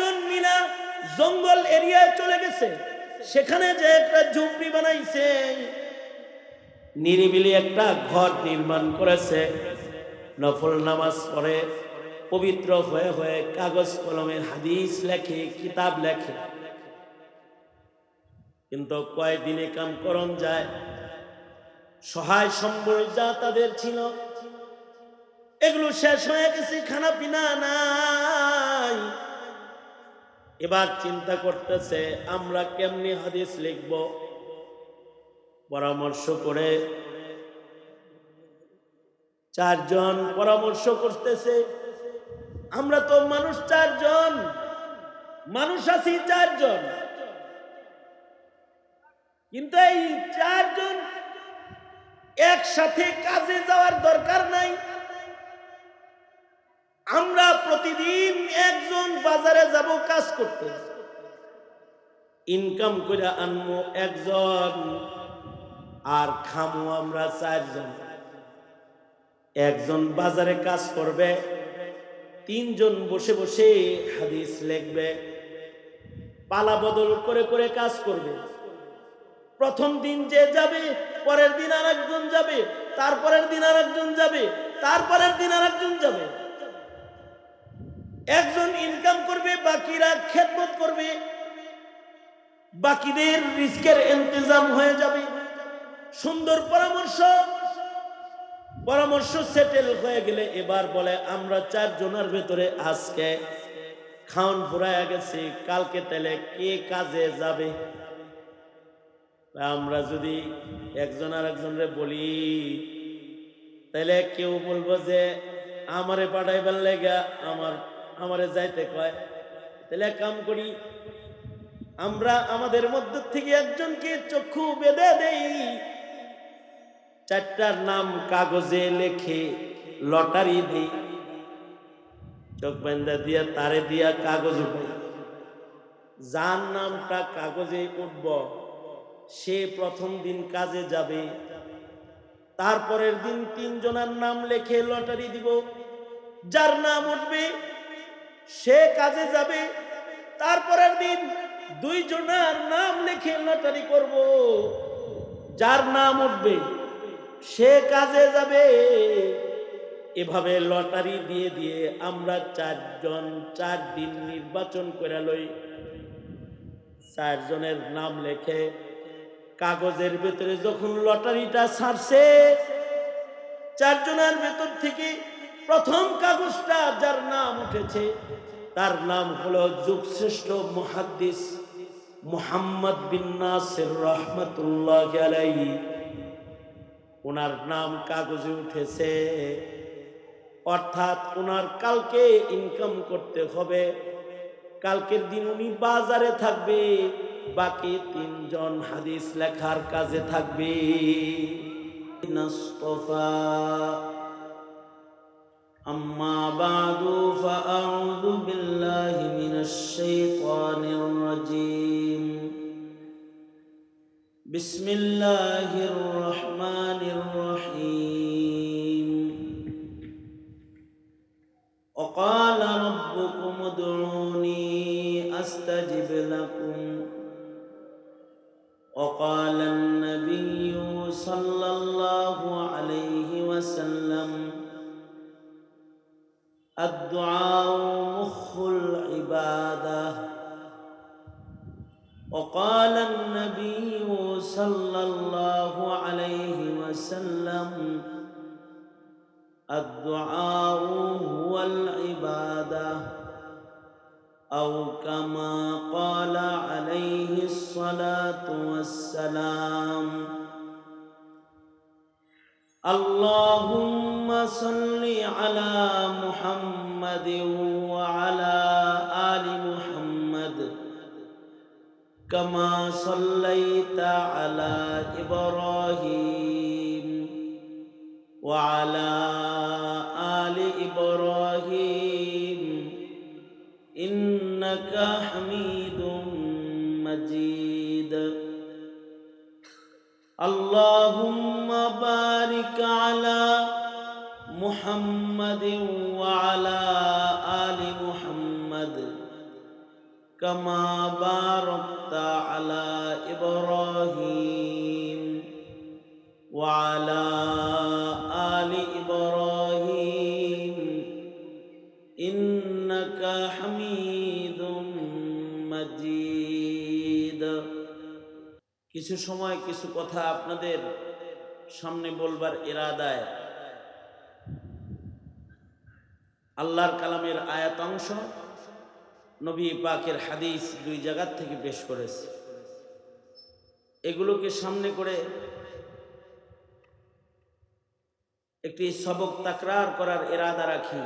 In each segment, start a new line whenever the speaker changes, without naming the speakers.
চারজন মিলা জঙ্গল এরিয়ায় চলে গেছে, সেখানে যে একটা ঝুপড়ি বানাইছে, নিরিবিলি একটা ঘর নির্মাণ করেছে, নফল নামাজ পড়ে পবিত্র হয়ে হয়ে কাগজ কলমে হাদিস লেখে, কিতাব লেখে। কিন্তু কয়েকদিনে কাম করণ যায়, সহায় সম্বল যা তাদের ছিল এগুলো শেষ হয়ে গেছে, খানা পিনা নাই। এবার চিন্তা করতেছে আমরা কেমনি হাদিস লিখব। পরামর্শ করে চারজন পরামর্শ করতেছে, আমরা তো মানুষ চারজন, মানুষ আছি চারজন, কিন্তু এই চারজন একসাথে কাজে যাওয়ার দরকার নাই। আমরা প্রতিদিন একজন বাজারে যাব কাজ করতে, ইনকাম করে আনবো একজন, আর খামো আমরা চারজন। একজন বাজারে কাজ করবে, তিনজন বসে বসে হাদিস লিখবে, পালা বদল করে করে কাজ করবে। প্রথম দিন যে যাবে, পরের দিন আর একজন যাবে, তারপরের দিন আর একজন যাবে, তারপরের দিন আর একজন যাবে। একজন ইনকাম করবে, বাকিরা খেদমত করবে, বাকিদের রিস্কের ইন্তজাম হয়ে যাবে। সুন্দর পরামর্শ সেটেল হয়ে গেলে এবার বলে আমরা চারজনের ভেতরে আজকে খাওন ফুরাইয়া গেছি, কালকে তাহলে কে কাজে যাবে। আমরা যদি একজন আর একজনরে বলি, তাহলে কেউ বলবো যে আমারে পাঠাইবার লেগা আমারে যাইতে কয়, তাহলে কাম করি আমরা আমাদের মধ্য থেকে একজনকে চক্ষু বেঁধে দেই, চারটার নাম কাগজে লেখে লটারি দেই, চোখ বেঁধে দিয়া তারে দিয়া কাগজ উঠে, যার নামটা কাগজে উঠব সে প্রথম দিন কাজে যাবে। তারপরের দিন তিনজনের নাম লেখে লটারি দিব, যার নাম উঠবে সে কাজে যাবে। তারপরের দিন দুইজনের নাম লেখে লটারি করব, যার নাম উঠবে সে কাজে যাবে। এভাবে লটারি দিয়ে দিয়ে আমরা চারজন 4 দিন নির্বাচন করে লই। চারজনের নাম লেখে কাগজের ভেতরে যখন লটারিটা ছাড়ছে, চারজনের ভেতর থেকে প্রথম কাগজটা যার নাম উঠেছে তার নাম হলো যুগশ্রেষ্ঠ মুহাদ্দিস মুহাম্মদ বিন নাসির রহমাতুল্লাহি আলাইহি। ওনার নাম কাগজে উঠেছে, অর্থাৎ ওনার কালকে ইনকাম করতে হবে, কালকের দিন উনি বাজারে থাকবে, বাকি তিনজন হাদিস লেখার কাজে থাকবে। নাস্তফা আম্মা বাদু ফাআউযু বিল্লাহি মিনাশ শাইতানির রাজীম। বিসমিল্লাহির রহমানির রহিম। وقال ربكم ادعوني أستجب لكم وقال النبي صلى الله عليه وسلم الدعاء مخ العبادة وقال النبي صلى الله عليه وسلم الدعاء هو العبادة أو كما قال عليه الصلاة والسلام. اللهم صل على محمد وعلى آل محمد كما صليت على إبراهيم وعلى آل إبراهيم إنك حميد مجيد. اللهم بارك على محمد وعلى آل محمد কামা বারাকতা আলা ইব্রাহিম ওয়া আলা আলি ইব্রাহিম ইন্নাকা হামিদুম মাজিদ। কিছু সময় কিছু কথা আপনাদের সামনে বলবার ইরাদায় আল্লাহর কালামের আয়াতাংশ, নবী পাকের হাদিস দুই জায়গা থেকে পেশ করেছে। এগুলোকে সামনে করে একটি সবক তাকরার করার ইরাদা রাখি।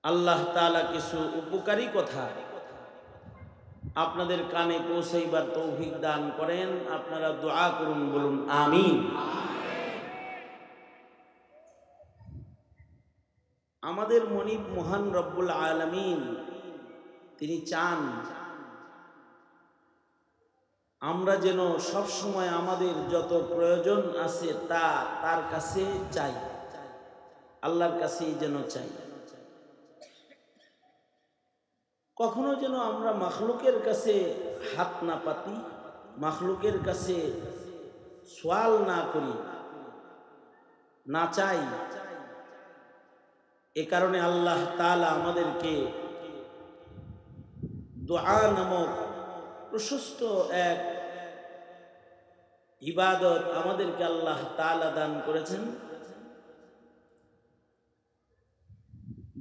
আল্লাহ তাআলা কিছু উপকারী কথা আপনাদের কানে পৌঁছাইবার তৌফিক দান করেন। আপনারা দোয়া করুন, বলুন আমিন। আমাদের মনিব মহান রব্বুল আলামিন তিনি চান আমরা যেন সব সময় আমাদের যত প্রয়োজন আছে তা তার কাছে চাই, আল্লাহর কাছেই যেন চাই। কখনো যেন আমরা মাখলুকের কাছে হাত না পাতি, মাখলুকের কাছে সওয়াল না করি, না চাই। এ কারণে আল্লাহ তাআলা আমাদেরকে দোয়া নামক প্রশস্ত এক ইবাদত আমাদেরকে আল্লাহ তাআলা দান করেছেন,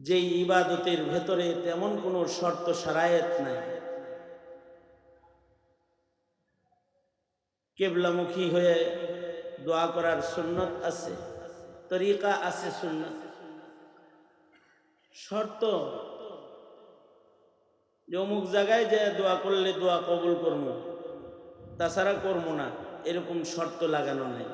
যেই ইবাদতের ভেতরে তেমন কোনো শর্ত শারায়েত নাই। কিবলামুখী হয়ে দোয়া করার সুন্নত আছে, তরিকা আছে, সুন্নত। শর্ত যে অমুক জায়গায় যে দোয়া করলে দোয়া কবুল করবো, তাছাড়া করবো না, এরকম শর্ত লাগানো নাই।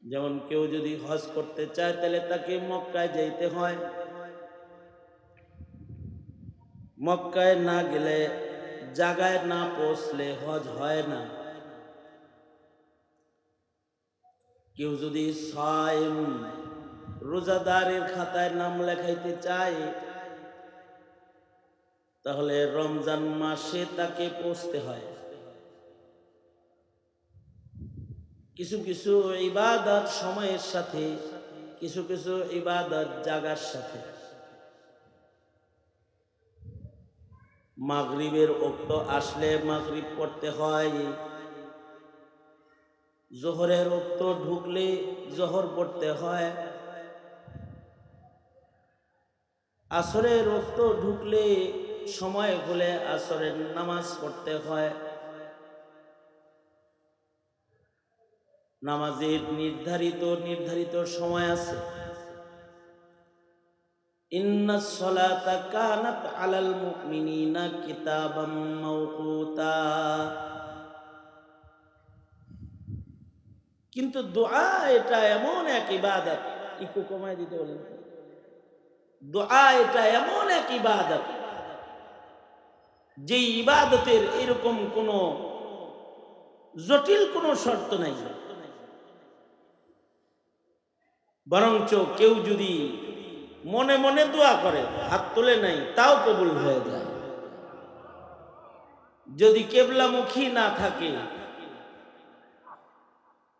যেমন কেউ যদি হজ করতে চায় তাহলে তাকে মক্কায় যাইতে হয়, মক্কায় না গেলে, জায়গায় না পৌঁছলে হজ হয় না। কেউ যদি সায়েম রোজাদারের খাতায় নাম লেখাইতে চায় তাহলে রমজান মাসে তাকে পৌঁছতে হয়। কিছু কিছু ইবাদত সময়ের সাথে, কিছু কিছু ইবাদত জাগার সাথে। মাগরিবের ওক্ত আসলে মাগরিব পড়তে হয়, জোহরের ওক্ত ঢুকলে জোহর পড়তে হয়, আসরের ওক্ত ঢুকলে সময় হলে আসরের নামাজ পড়তে হয়। নামাজের নির্ধারিত সময় আছে। ইন্নাস সালাতা কানাত আলাল মুমিনিনা কিতাবাম মাওকুতা। কিন্তু দোয়া এটা এমন এক ইবাদত, একটু কমায় দিতে বলেন। দোয়া এটা এমন এক ইবাদত যে ইবাদতের এরকম কোন জটিল কোন শর্ত নাই। বরঞ্চ কেউ যদি মনে মনে দোয়া করে, হাত তোলে নাই, তাও কবুল হয়ে যায়। যদি কেবলামুখী না থাকে,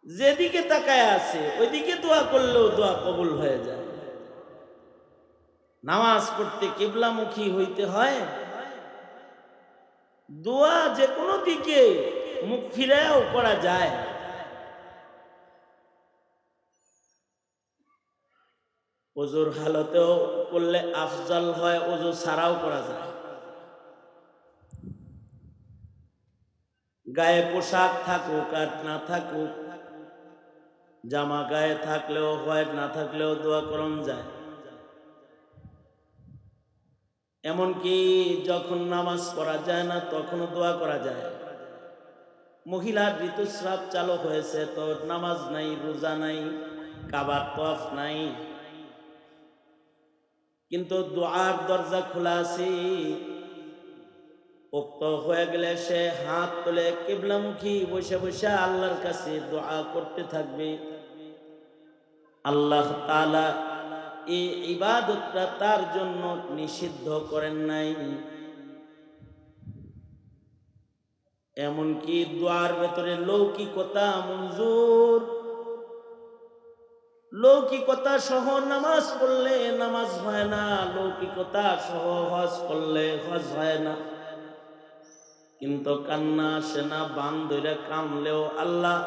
যেদিকে তাকায় আছে ওইদিকে দোয়া করলেও দোয়া কবুল হয়ে যায়। নামাজ পড়তে কিবলামুখী হইতে হয়, দোয়া যে কোনো দিকে মুখ ফিরাও করা যায়। ওযুর হালতেও করলে আফজাল হয়, ওযু ছাড়াও করা যায়। গায়ে পোশাক থাকুক আর না থাকুক, জামা গায়ে থাকলেও হয়, না থাকলেও দোয়া করন যায়। এমনকি যখন নামাজ পড়া যায় না তখনও দোয়া করা যায়। মহিলার ঋতুস্রাব চালু হয়েছে, তো নামাজ নাই, রোজা নাই, কাবার তওয়াফ নাই, কিন্তু দোয়ার দরজা খোলা আছে। উক্ত হয়ে গেলে সে হাত তুলে কিবলামুখী বসে বসে আল্লাহর কাছে দোয়া করতে থাকবে। আল্লাহ তাআলা এই ইবাদতটা তার জন্য নিষিদ্ধ করেন নাই। এমনকি দোয়ার ভেতরে লৌকিকতা মঞ্জুর। লৌকিকতা সহ নামাজ পড়লে নামাজ হয় না, লৌকিকতা সহ হজ করলে হজ হয় না। কিন্তু কান্না আসে না, বান ধরে কামলেও আল্লাহ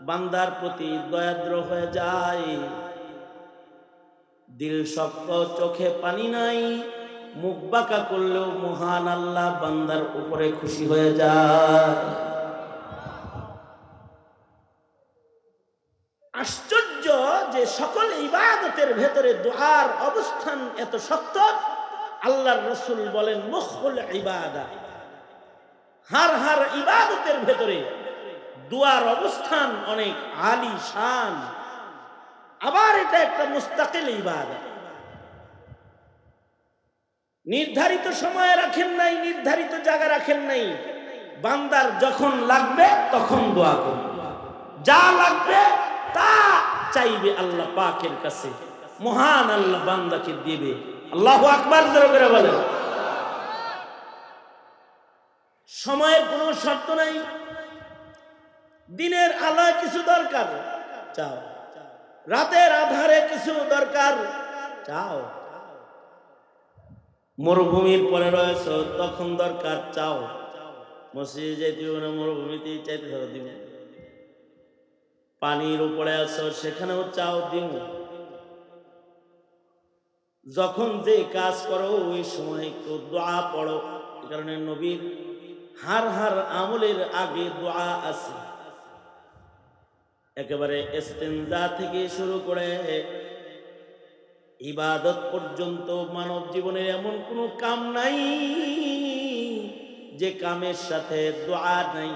বান্দার প্রতি দয়াদ্র হয়ে যায়। দিল শক্ত, চোখে পানি নাই, মুখ বাঁকা করলেও মহান আল্লাহ বান্দার উপরে খুশি হয়ে যায়। আশ্চর্য যে সকল ইবাদতের ভেতরে দুআর অবস্থান এত শক্ত। আল্লাহর রাসূল বলেন মুখুল ইবাদা, হার ইবাদতের ভেতরে দুআর অবস্থান অনেক আলী শান। আবার এটা একটা মুস্তাকিল ইবাদত। নির্ধারিত সময় রাখেন নাই, নির্ধারিত জায়গা রাখেন নাই। বান্দার যখন লাগবে তখন দোয়া করবে, যা লাগবে তা চাইবে আল্লাহ পাকের কাছে, মহান আল্লাহ বান্দাকে দিবে। আল্লাহু আকবার জোরে করে বলেন। সময়ের কোনো শর্ত নাই। দিনের আলোয় কিছু দরকার, চাও। রাতের আধারে কিছু দরকার, চাও। মরুভূমির পরে রয়েছ, তখন দরকার, চাও। মসজিদে যেতে না, মরুভূমিতে চাইতে ধরো দিব। পানির উপরে আছো, সেখানেও চাও, দিব। যখন যে কাজ করো ওই সময় একটু দোয়া পড়ো। এই কারণে নবীর হার আমলের আগে দোয়া আছে। একেবারে ইস্তেনজা থেকে শুরু করে ইবাদত পর্যন্ত মানব জীবনের এমন কোনো কাম নাই যে কামের সাথে দোয়া নাই।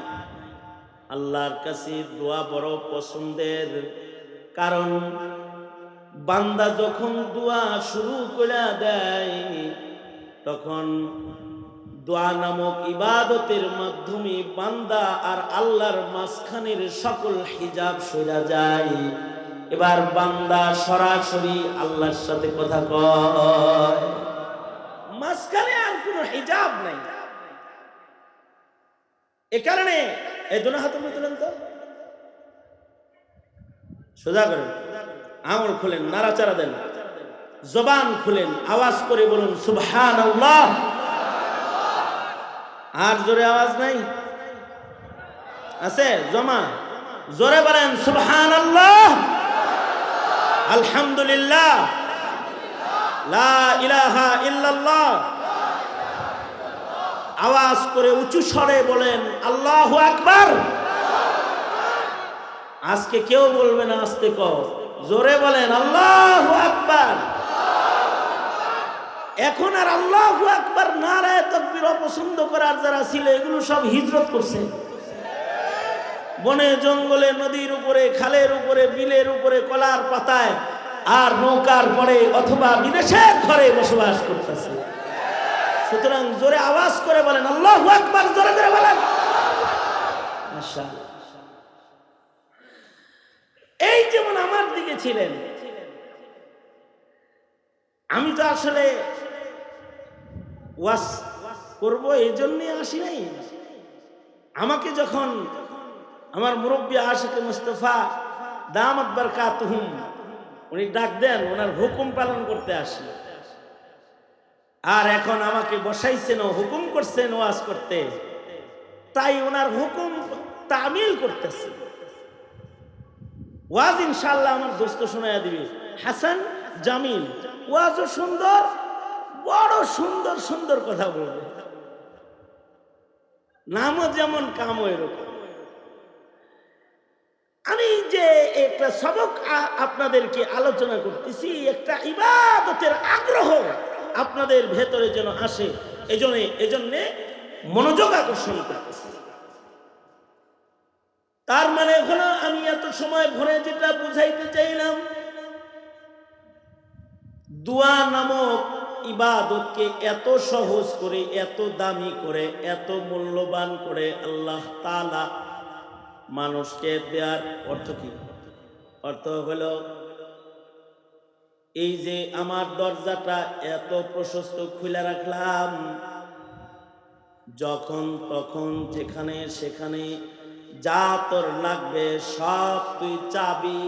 আল্লাহর কাছে দোয়া বড় পছন্দের। কারণ বান্দা যখন দোয়া শুরু করে দেয়, তখন দোয়া নামক ইবাদতের মাধ্যমে বান্দা আর আল্লাহর মাঝখানের সকল হিজাব সরে যায়। এবার বান্দা সরাসরি আল্লাহর সাথে কথা কয়, মাঝখানে আর কোনো হিজাব নাই। এ কারণে এই দুনো হাত উপরে তুলেন তো, সোজা করেন, আঙুল খুলেন, নাড়াচাড়া দেন, জবান খুলেন, আওয়াজ করে বলুন সুবহানাল্লাহ। আর জোরে আওয়াজ নাই? আছে জমা? জোরে বলেন সুবহানাল্লাহ, আলহামদুলিল্লাহ, লা ইলাহা ইল্লাল্লাহ। আওয়াজ করে উঁচু স্বরে বলেন আল্লাহু আকবার। আজকে কেউ বলবে না আস্তে কও, জোরে বলেন আল্লাহু আকবার। এখন আর আল্লাহু আকবার নারায়ে তাকবীর অপছন্দ করার যারা ছিল, এগুলো সব হিজরত করছে। বনে জঙ্গলে, নদীর উপরে, খালের উপরে, বিলের উপরে, কলার পাতায় আর নৌকার পরে অথবা বিদেশের ঘরে বসবাস করতেছে। সুতরাং জোরে আওয়াজ করে বলেন আল্লাহু আকবার, জোরে জোরে বলেন মাশাআল্লাহ। এই যেমন আমার দিকে ছিলেন, আমি তো আসলে ওয়াজ করব এই জন্যই আসি নাই। আমাকে যখন আমার মুরব্বী আশিকে মুস্তাফা দামাত বারকাতুহুম উনি ডাক দেন, ওনার হুকুম পালন করতে আসি। আর এখন আমাকে বসাইছেন, হুকুম করছেন ওয়াজ করতে, তাই ওনার হুকুম তামিল করতেছে। ওয়াজ ইনশাআল্লাহ আমার দোস্ত শোনায়া দিবে, হাসান জামিল। ওয়াজও সুন্দর, বড় সুন্দর সুন্দর কথা বলবে, নামও যেমন কামও এরকম। আমি যে একটা সবক আপনাদেরকে আলোচনা করতেছি, একটা ইবাদতের আগ্রহ আপনাদের ভেতরে যেন আসে, এজন্য মনোযোগ আকর্ষণ করতেছি। তার মানে হলো আমি এত সময় ভরে যেটা বুঝাইতে চাইলাম, দোয়া নামক ইবাদতকে এত সহজ করে, এত দামি করে, এত মূল্যবান করে আল্লাহ তাআলা মানুষকে দেওয়ার অর্থ কি? অর্থ হলো এই যে আমার দরজাটা এত প্রশস্ত খুলে রাখলাম, যখন তখন যেখানে সেখানে যা তোর লাগবে সব তুই চাবি,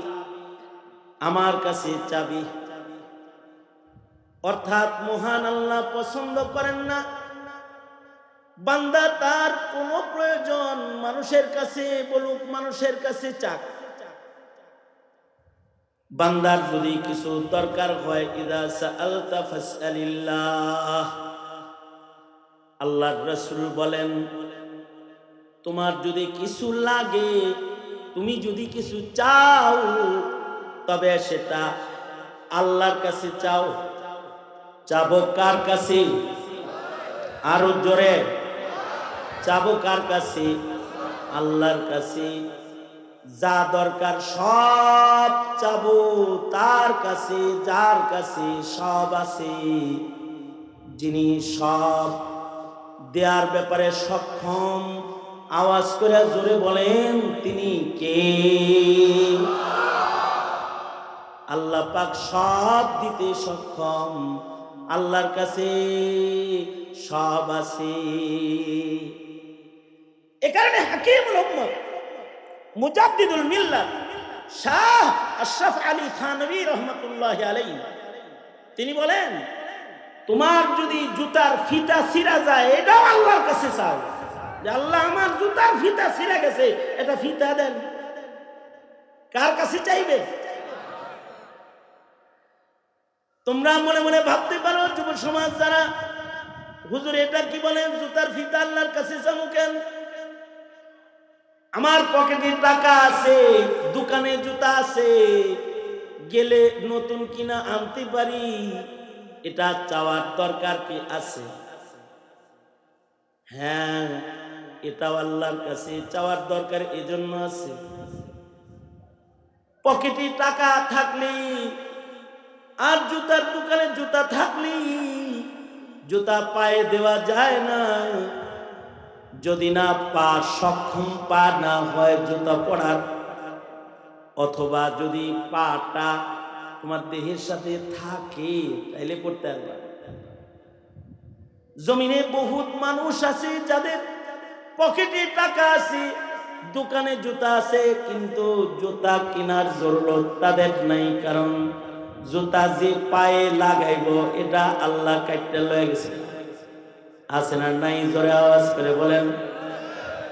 আমার কাছে চাবি। অর্থাৎ মহান আল্লাহ পছন্দ করেন না বান্দা তার কোনো প্রয়োজন মানুষের কাছে বলুক, মানুষের কাছে চাক। বান্দার যদি কিছু দরকার হয়, ইদা সাআলতা ফাসআলিল্লাহ, আল্লাহর রাসূল বলেন তোমার যদি কিছু লাগে, তুমি যদি কিছু চাও, তবে সেটা আল্লাহর কাছে চাও। চাবো কার কাছে? আরো জোরে চাবো কার কাছে? আল্লাহর কাছে। যা দরকার সব চাবো তার কাছে, যার কাছে সব আছে, যিনি সব দেওয়ার ব্যাপারে সক্ষম। আওয়াজ করে জোরে বলেন তিনি কে? আল্লাহ পাক সব দিতে সক্ষম, আল্লাহর কাছে সব আছে। এ কারণে হাকিমুল উম্মত মুজাদ্দিদুল মিল্লাত শাহ আশরাফ আলী থানভী রহমাতুল্লাহি আলাইহি তিনি বলেন, তোমার যদি জুতার ফিতা ছিঁড়া যায়, এটাও আল্লাহর কাছে চাও যে আল্লাহ আমার জুতার ফিতা ছিঁড়া গেছে, এটা ফিতা দেন। কার কাছে চাইবে? তোমরা মনে মনে ভাবতে পারো যুব সমাজ যারা, হুজুর এটা কি বলেন, জুতার ফিতা আল্লাহর কাছে চাও কেন? আমার পকেটে টাকা আছে, দোকানে জুতা আছে, গেলে নতুন কিনা আনতে পারি, এটা চাওয়ার দরকার কি আছে? হ্যাঁ, এটাও আল্লাহর কাছে চাওয়ার দরকার এজন্য আছে। পকেটে টাকা থাকলে আর জুতার দোকানে জুতা থাকলে জুতা পায়ে দেওয়া যায় না। যদি না পা সক্ষম পা না হয় জুতা পরার, অথবা যদি পাটা তোমার দেহের সাথে থাকে তাইলে পড়তে পারবে। জমিনে বহুত মানুষ আছে যাদের পকেটে টাকা আছে, দোকানে জুতা আছে, কিন্তু জুতা কেনার জরুরত তাদের নাই। কারণ জুতা যে পায়ে লাগাইব এটা আল্লাহ কাটতে লয়ে গেছে। আছে না নাই? জোরে আওয়াজ করে বলেন,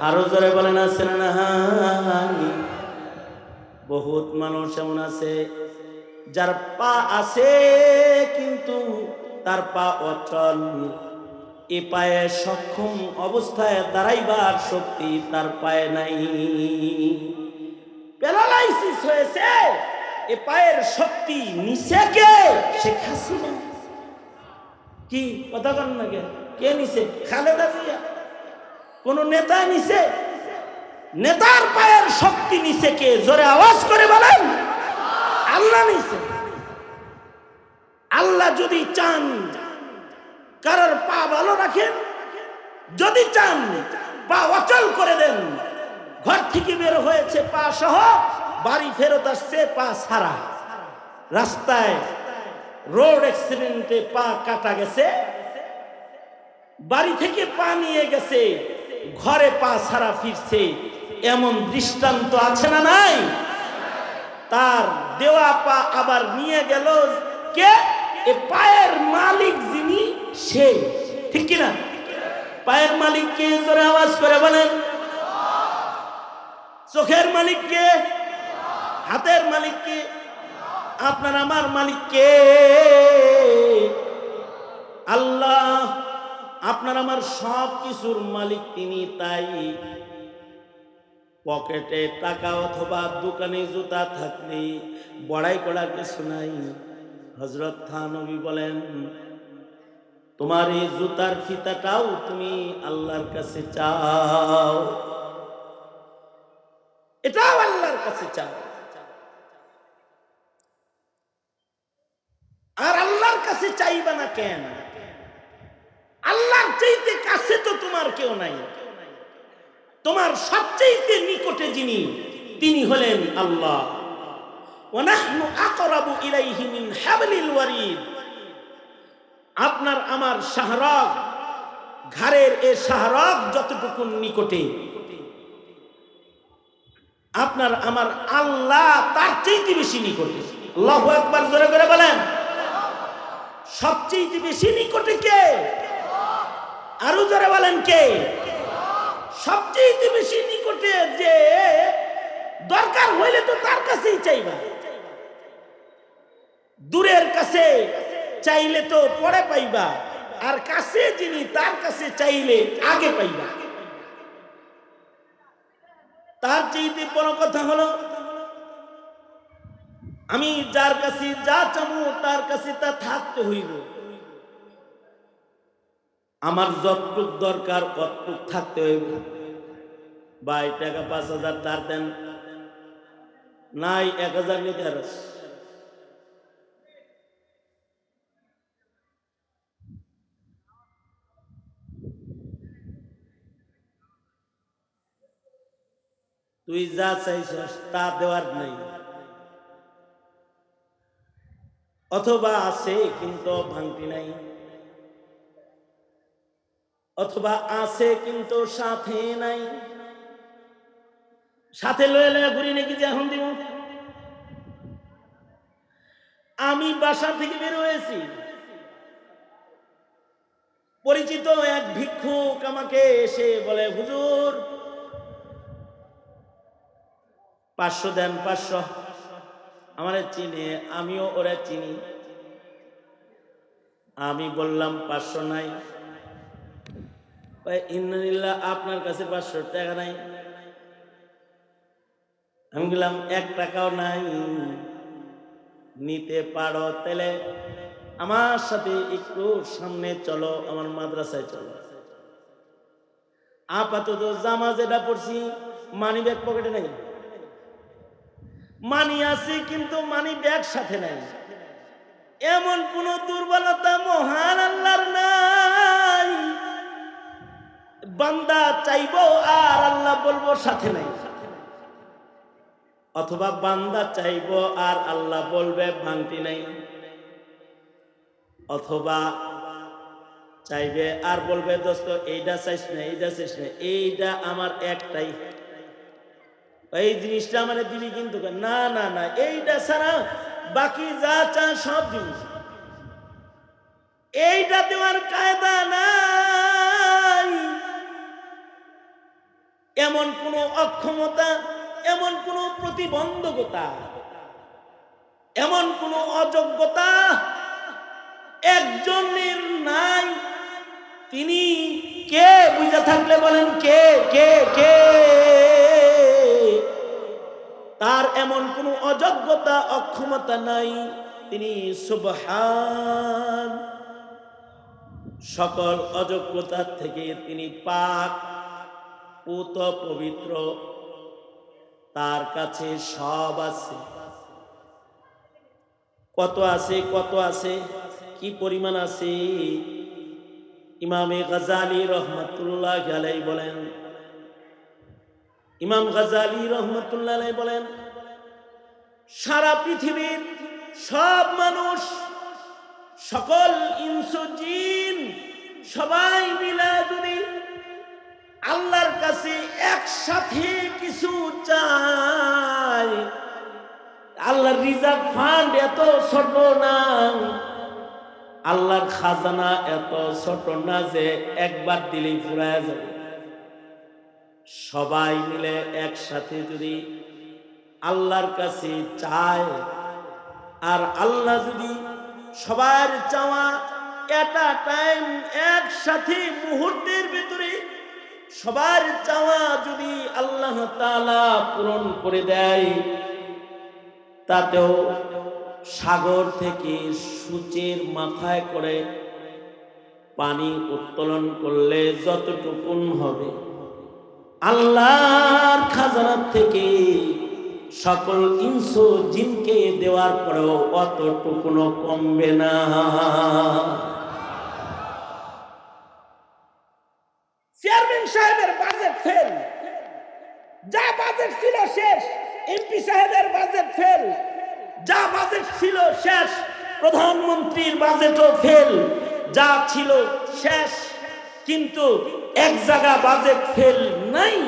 আরো জোরে বলেন, আছে না নাই? বহুত মানুষ এমন আছে যার পা আছে কিন্তু তার পা অচল, এ পায়ে সক্ষম অবস্থায় দাঁড়াইবার শক্তি তার পায়ে নাই, প্যারালাইসিস হয়েছে। এ পায়ের শক্তি নিছে কে? শেখ হাসিনা। কি কথা বলেন না? কে নিছে? খালেদা জিয়া? কোন নেতা নিছে? নেতার পায়ের শক্তি নিছে কে? জোরে আওয়াজ করে বলেন, আল্লাহ নিছে। আল্লাহ যদি চান কারোর পা ভালো রাখেন, যদি চান পা অচল করে দেন। ঘর থেকে বের হয়েছে পা সহ, বাড়ি ফেরত আসছে পা ছাড়া, রাস্তায় রোড অ্যাক্সিডেন্টে পা কাটা গেছে, বাড়ি থেকে পা নিয়ে গেছে, ঘরে পা ছাড়া ফিরছে। এমন দৃষ্টান্ত আছে না নাই? তার দেওয়া পা আবার নিয়ে গেল কে? এ পায়ের মালিক যিনি, সে। ঠিক কিনা? পায়ের মালিক কে? জোরে আওয়াজ করে বলেন। চোখের মালিক কে? হাতের মালিক কে? আপনার আমার মালিক কে? আল্লাহ। আপনার আমার সব কিছুর মালিক তিনি। তাই পকেটে টাকা অথবা দোকানে জুতা থাকলে বড়াই করার কিছু নাই। হযরত থানভী বলেন, তোমার এই জুতার ফিতাটাও তুমি আল্লাহর কাছে চাও, এটাও আল্লাহর কাছে চাও। আর আল্লাহর কাছে চাইবা না কেন? আল্লাহর চাইতে কাছে তো তোমার কেউ নাই। তোমার সবচেয়ে নিকটে যিনি, তিনি হলেন আল্লাহ। ওয়া নাহনু আকরাবু ইলাইহি মিন হাবলিল ওয়ারিদ। আপনার আমার শাহরগ, ঘাড়ের এ শাহরগ যতটুকু নিকটে, আপনার আমার আল্লাহ তার চেয়ে বেশি নিকটে। আল্লাহু আকবার, জোরে করে বলেন। সবচেয়ে বেশি নিকটে কে? আরো জোরে বলেন কে? সবচেয়ে বেশি নিকটে, যে দরকার হইলে তো তার কাছেই চাইবা, দূরের কাছে চাইলে তো পরে পাইবা, আর কাছে যিনি তার কাছে চাইলে আগে পাইবা। তার চাইতে বড় কথা হলো আমি যার কাছে যা চাবো তার কাছে তা থাকতে হইব। আমার যতটুক দরকার ততটুক থাকতে হইব। ভাই টাকা 5,000 ধার দেন, নাই 1,000 নিতে হারস। তুই যা চাইছস তা দেওয়ার নাই, অথবা আছে কিন্তু ভাঙতি নাই, অথবা আছে কিন্তু সাথে নাই। সাথে লয়ে লয়ে ঘুরি নাকি যে এখন দিব। আমি বাসা থেকে বের হয়েছি, পরিচিত এক ভিক্ষুক আমাকে এসে বলে, হুজুর 500 দেন, 500। আমারে চিনে, আমিও ওরা চিনি। আমি বললাম 500 নাই। ইন্নালিল্লাহ, আপনার কাছে 500 টাকা নাই। আমি বললাম 1 টাকাও নাই। নিতে পারো তাহলে আমার সাথে একটু সামনে চলো, আমার মাদ্রাসায় চলো। আপাতত জামা যেটা পড়ছি, মানি ব্যাগ পকেটে নাই। মানি আছে কিন্তু মানি ব্যাগ সাথে নাই। এমন কোন দুর্বলতা মহান আল্লাহর নাই, বান্দা চাইবো আর আল্লাহ বলবো সাথে নাই, অথবা বান্দা চাইবো আর আল্লাহ বলবে ভাঙতি নাই, অথবা চাইবে আর বলবে দোস্ত এইটা চাইস না, এইটা চাইস না, এইটা আমার একটাই, এই জিনিসটা আমার দিবি কিন্তু না না না, এইটা ছাড়া বাকি যা চান সব দিবি। এইটা দেওয়ার কায়দা নাই। এমন কোন অক্ষমতা, এমন কোন প্রতিবন্ধকতা, এমন কোন অযোগ্যতা একজনের নাই। তিনি কে? বুঝা থাকলে বলেন কে কে কে? তার এমন কোন অযোগ্যতা অক্ষমতা নাই। তিনি সুবহান, সকল অযোগ্যতার থেকে তিনি পাক, পুত পবিত্র, তার কাছে সব আছে। কত আছে, কত আছে, কি পরিমাণ আছে? ইমামে গাজালি রহমতুল্লাহ আলাইহি বলেন, ইমাম গাজালি রহমতুল্লাহ আলাইহি বলেন, সারা পৃথিবীর সব মানুষ, সকল ইনসু জিন সবাই মিলে যদি আল্লাহর কাছে একসাথে কিছু চায়, আল্লাহর রিজার্ভ ফান্ড এত ছোট না, আল্লাহর খাজানা এত ছোট না যে একবার দিলেই ফুরায় যাবে। সবাই মিলে একসাথে যদি আল্লাহর কাছে চায়, আর আল্লাহ যদি সবার চাওয়া এটা টাইম একসাথে মুহূর্তের ভিতরে সবার চাওয়া যদি আল্লাহ তাআলা পূরণ করে দেয়, তাতেও সাগর থেকে সূচের মাথায় করে পানি উত্তোলন করলে যতটুকুন হবে, আল্লাহর খাজানা থেকে সকল ইনসু জিনকে দেওয়ার পরেও অতটুকুনো কমবে না। চেয়ারম্যান সাহেবের বাজেট ফেল, যা বাজেট ছিল শেষ। এমপি সাহেবের বাজেট ফেল, মন্ত্রীর বাজেটও ফেল, যা ছিল শেষ। কিন্তু এক জায়গা বাজেট ফেল নাই,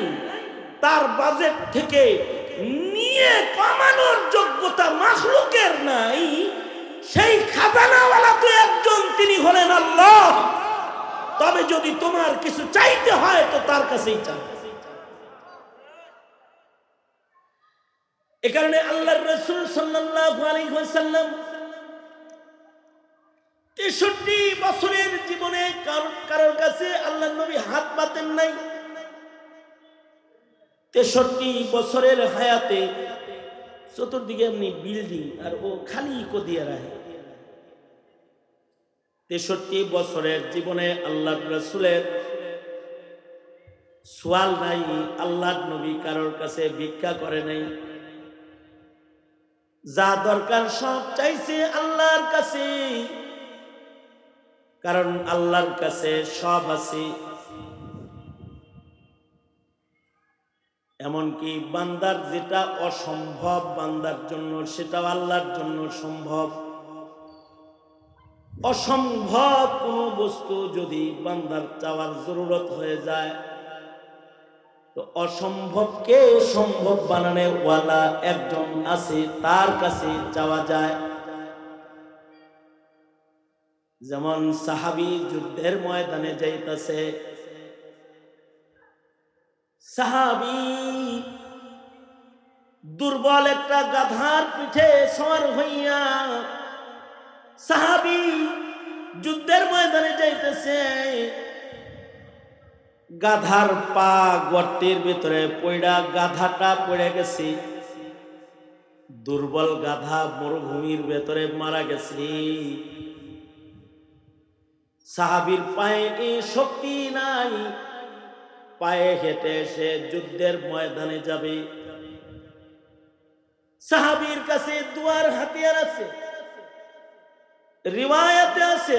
তার বাজেট থেকে নিয়ে কমানোর যোগ্যতা মাখলুকের নাই। সেই খাজানাওয়ালা তো একজন, তিনি হলেন আল্লাহ। তবে যদি তোমার কিছু চাইতে হয় তো তার কাছেই চাও। এ কারণে আল্লাহর রাসূল সাল্লাল্লাহু আলাইহি ওয়াসাল্লাম 63 বছরের জীবনে কারোর কাছে আল্লাহর নবী হাত পাতেন নাই। 63 বছরের হায়াতে চতুর্দিকে এমনি বিল্ডিং আর ও খালি কদিয়া রাখে। 63 বছরের জীবনে আল্লাহর রাসূলের সোয়াল নাই, আল্লাহর নবী কারোর কাছে ভিক্ষা করে নাই। যা দরকার সব চাইছে আল্লাহর কাছে, কারণ আল্লাহর কাছে সব আছে। এমনকি বান্দার যেটা অসম্ভব বান্দার জন্য, সেটাও আল্লাহর জন্য সম্ভব। অসম্ভব কোনো বস্তু যদি বান্দার চাওয়ার জরুরত হয়ে যায়, তো অসম্ভবকে সম্ভব বানানে ওয়ালা একজন আছে, তার কাছে যাওয়া যায়। যেমন সাহাবী যুদ্ধের ময়দানে যাইতাছে, সাহাবী দুর্বল একটা গাধার পিঠে সওয়ার হইয়া সাহাবী যুদ্ধের ময়দানে যাইতেছে। গাধার পা গর্তের ভিতরে পড়া, গাধাটা পড়ে গেছে। দুর্বল গাধা মরুভূমির ভেতরে মারা গেছে। সাহাবীর পায়ে এই শক্তি নাই, পায়ে হেঁটে সে যুদ্ধের ময়দানে যাবে। সাহাবীর কাছে দুয়ার হাতিয়ার আছে, রিওয়ায়াতে আছে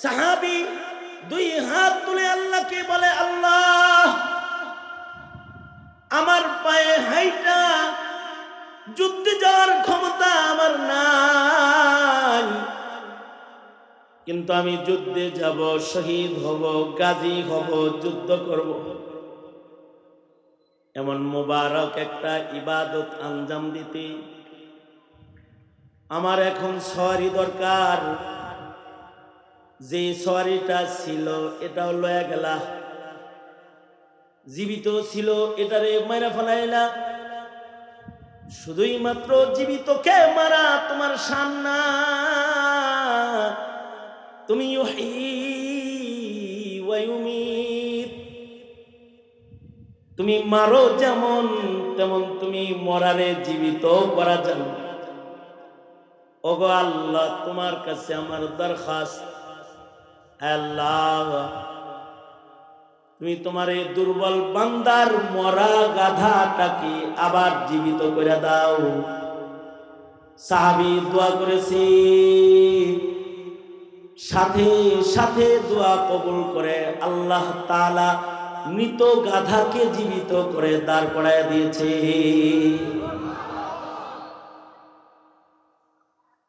সাহাবী 2 হাত তুলে আল্লাহকে বলে, আল্লাহ, আমার পায়ে হাইটা যুদ্ধে যাওয়ার ক্ষমতা আমার নাই, কিন্তু আমি যুদ্ধে যাব, শহীদ হব, গাজী হব, যুদ্ধ করব। এমন মোবারক একটা ইবাদত আঞ্জাম দিতে আমার এখন সওয়ারি দরকার। যে সওয়ারিটা ছিল এটাও লয়া গেলা, জীবিত ছিল এটারে মারা ফেলাইলা। শুধুই মাত্র জীবিতকে মারা তোমার শান না, তুমি ইউহয়ী ওয়া ইউমীত, তুমি মারো যেমন তেমন তুমি মরারে জীবিত করা জানো। ওগো আল্লাহ, তোমার কাছে আমার দরখাস্ত, আল্লাহ তুমি তোমার এই দুর্বল বান্দার মরা গাধাটাকে আবার জীবিত করে দাও। সাহাবী দোয়া করেছে, সাথে সাথে দোয়া কবুল করে আল্লাহ তাআলা মৃত গাধাকে জীবিত করে দাঁড় করায় দিয়েছে।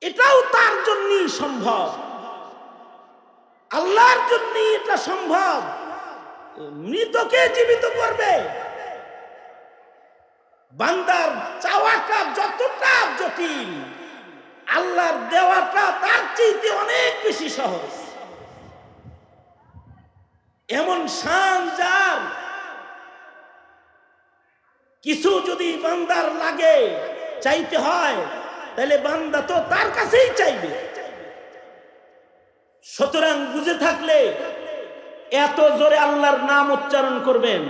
এটাও তার জন্যই সম্ভব, আল্লাহর জন্যই এটা সম্ভব। মৃতকে জীবিত করবে। বান্দার চাওয়াটা যতটা জটিল, আল্লাহর দেওয়াটা তার চাইতে অনেক বেশি সহজ। এমন শান যার, কিছু যদি বান্দার লাগে চাইতে হয়, তাহলে বান্দা তো তার কাছেই চাইবে। সুতরাং বুঝে থাকলে এত জোরে আল্লাহর নাম উচ্চারণ করবেন,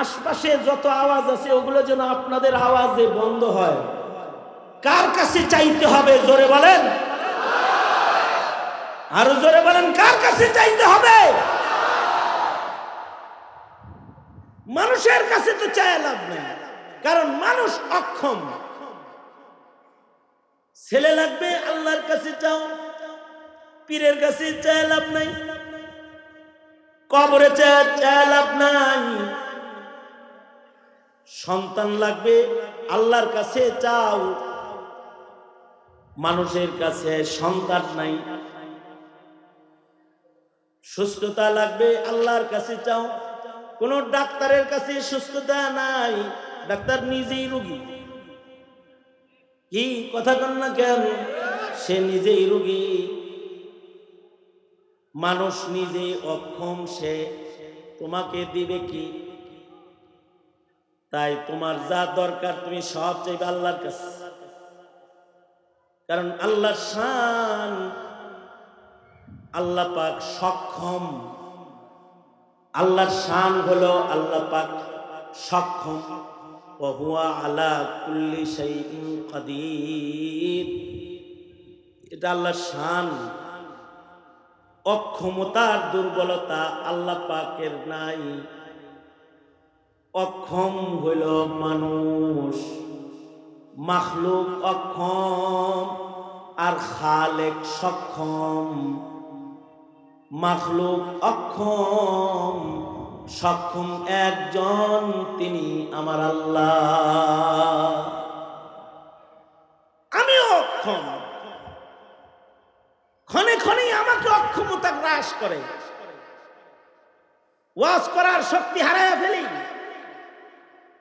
আশপাশে যত আওয়াজ আছে ওগুলো যেন আপনাদের আওয়াজে বন্ধ হয়। কার কাছে চাইতে হবে জোরে বলেন, আরো জোরে বলেন, কার কাছে চাইতে হবে? মানুষের কাছে তো চায় লাভ নেই, কারণ মানুষ অক্ষম। ছেলে লাগবে, আল্লাহর কাছে চাও, পীরের কাছে চায় লাভ নাই, কবরে চায় লাভ নাই। সন্তান লাগবে, আল্লাহর কাছে চাও, মানুষের কাছে সন্তান নাই, সুস্থতা লাগবে, আল্লাহর কাছে চাও। কোন ডাক্তারের কাছে সুস্থতা নাই, ডাক্তার নিজেই রোগী। কি কথা কন না কেন? সে নিজেই রোগী। মানুষ নিজেই অক্ষম, সে তোমাকে দিবে কি? তাই তোমার যা দরকার তুমি সব চাইবে আল্লাহর কাছে, কারণ আল্লাহর শান, আল্লাহ পাক সক্ষম। আল্লাহর শান হলো আল্লাহ পাক সক্ষম। ওয়া হুয়া আলা কুল্লি শাইইন কাদির, এটা আল্লাহর শান। অক্ষমতার দুর্বলতা আল্লাহ পাকের নাই। অক্ষম হইল মানুষ, মাখলুক অক্ষম আর খালেক সক্ষম। মাখলুক অক্ষম, সক্ষম একজন, তিনি আমার আল্লাহ। আমিও অক্ষম, ক্ষণে ক্ষণে আমাকে অক্ষমতা গ্রাস করে, ওয়াজ করার শক্তি হারায় ফেলি,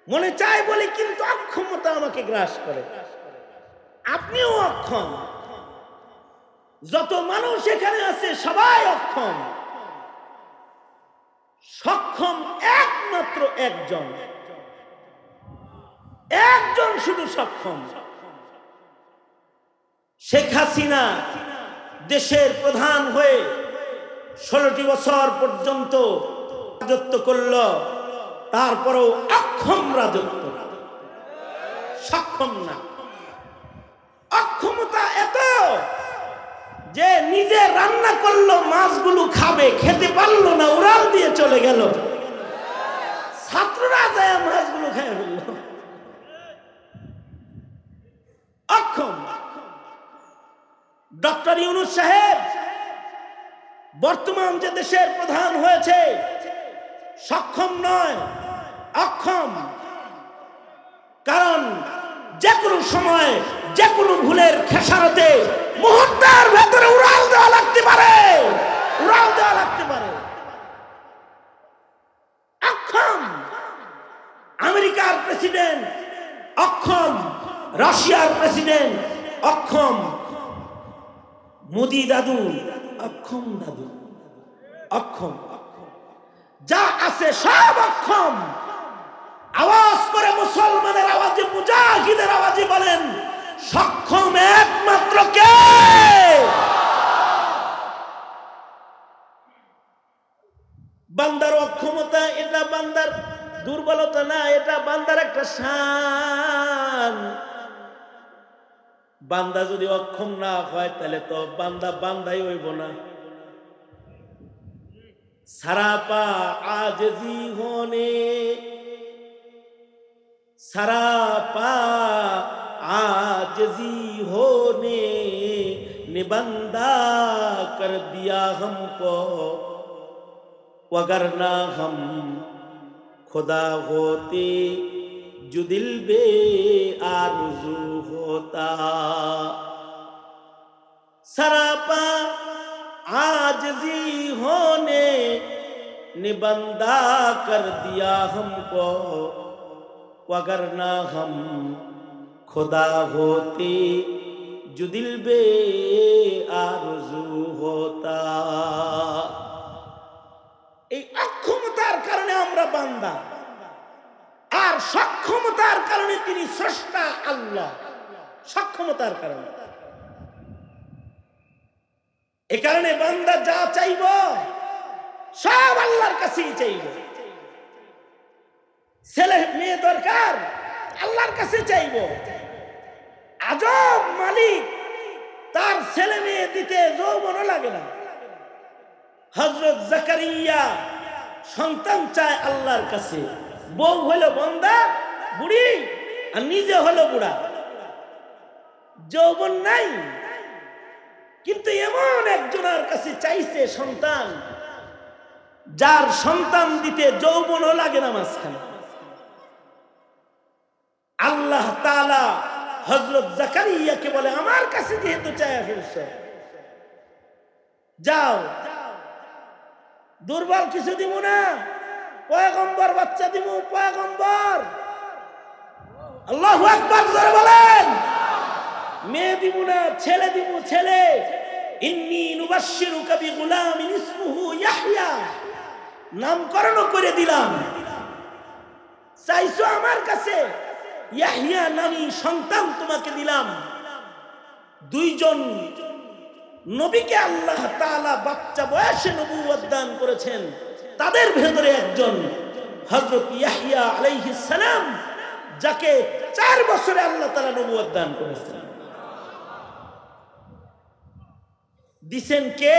মনে চায় বলি, কিন্তু অক্ষমতা আমাকে গ্রাস করে। আপনিও অক্ষম, যত মানুষ এখানে আছে সবাই অক্ষম। সক্ষম একমাত্র একজন, একজন শুধু সক্ষম। শেখ হাসিনা দেশের প্রধান হয়ে 16টি বছর পর্যন্ত রাজত্ব করল, তারপরেও অক্ষম রাজত্ব, সক্ষম না। অক্ষমতা এত যে নিজে রান্না করলো, মাছগুলো খাবে, খেতে পারলো না, উড়াল দিয়ে চলে গেল। ছাত্ররা যায় মাছগুলো খেয়ে ফেলল। অক্ষম। ডক্টর ইউনূস সাহেব বর্তমান যে দেশের প্রধান হয়েছে, সক্ষম নয়, অক্ষম। কারণ যে কোনো সময় যে কোনো ভুলের খেসারতে মুহূর্তের ভেতরে উড়াল দেওয়া লাগতে পারে, উড়াল দেওয়া লাগতে পারে। অক্ষম। আমেরিকার প্রেসিডেন্ট অক্ষম, রাশিয়ার প্রেসিডেন্ট অক্ষম, মোদি দাদু অক্ষম, দাদু অক্ষম, যা আছে সব অক্ষম। আওয়াজ করে মুসলমানের আওয়াজে, মুজাহিদের আওয়াজে বলেন, সক্ষম একমাত্র কে? বান্দার অক্ষমতা এটা বান্দার দুর্বলতা না, এটা বান্দার একটা শান। বান্দা যদি অক্ষম না হয় তাহলে তো বান্দা বান্দাই হইব না। সারাপা আজজি হোনে, सरापा आजजी होने ने बंदा कर दिया हमको, वगरना हम खुदा होते जो दिल बे आरज़ू होता। सरापा आजजी होने ने बंदा कर दिया हमको, वगरना हम खुदा होते जो दिल बे आरज़ू होता। এই অক্ষমতার কারণে আমরা বান্দা, আর সক্ষমতার কারণে তিনি স্রষ্টা আল্লাহ। সক্ষমতার কারণে, এ কারণে বান্দা যা চাইব সব আল্লাহর কাছেই চাইব। ছেলে মেয়ে দরকার, আল্লাহর কাছে চাইব। আজব মালিক, তার ছেলে মেয়ে দিতে যৌবনও লাগে না। হযরত জাকারিয়া সন্তান চায় আল্লাহর কাছে, বউ হলো বন্দা বুড়ি আর নিজে হলো বুড়া, যৌবন নাই, কিন্তু এমন একজনের কাছে চাইছে সন্তান, যার সন্তান দিতে যৌবনও লাগে না মাঝখানে। আল্লাহ তাআলা হযরত জাকারিয়াকে বলে, আমার কাছে যেহেতু চায়া ফেলছ, যাও, দুর্বল কিছু দিব না, পয়গম্বর বাচ্চা দিব, পয়গম্বর। আল্লাহু আকবার জোরে বলেন। মেয়ে দিব না, ছেলে দিব, ছেলে। ইন্নী নুবাশশিরুকা বিগুলামিন ইসমুহু ইয়াহইয়া, নামকরণ করে দিলাম। চাইছো আমার কাছে, ইয়াহইয়া নামী সন্তান তোমাকে দিলাম। দুইজন নবীকে আল্লাহ তাআলা বাচ্চা বয়সে নবুয়ত দান করেছেন, তাদের ভেতরে একজন হযরত ইয়াহইয়া আলাইহিস সালাম, যাকে 4 বছরে আল্লাহ তাআলা নবুয়ত দান করেছেন। দিছেন কে?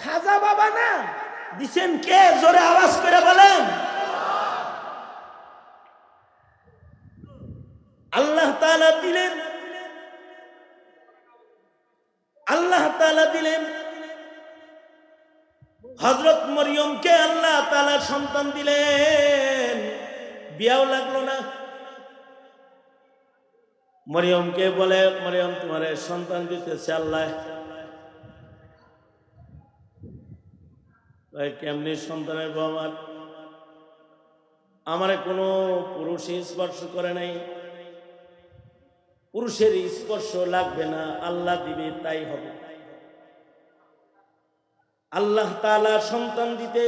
খাজা বাবা না, দিছেন কে? জোরে আওয়াজ করে বলেন। আল্লাহ তাআলা দিলেন, আল্লাহ তাআলা দিলেন। হযরত মরিয়মকে আল্লাহ তাআলা সন্তান দিলেন, বিয়াও লাগলো না। মরিয়মকে বলে, মরিয়ম তোমার সন্তান দিতেছে আল্লাহ। কেমনি সন্তানের বাবা? আমারে কোনো পুরুষ স্পর্শ করে নাই, পুরুষের স্পর্শ লাগবে না, আল্লাহ দিবে তাই হবে। আল্লাহ তাআলা সন্তান দিতে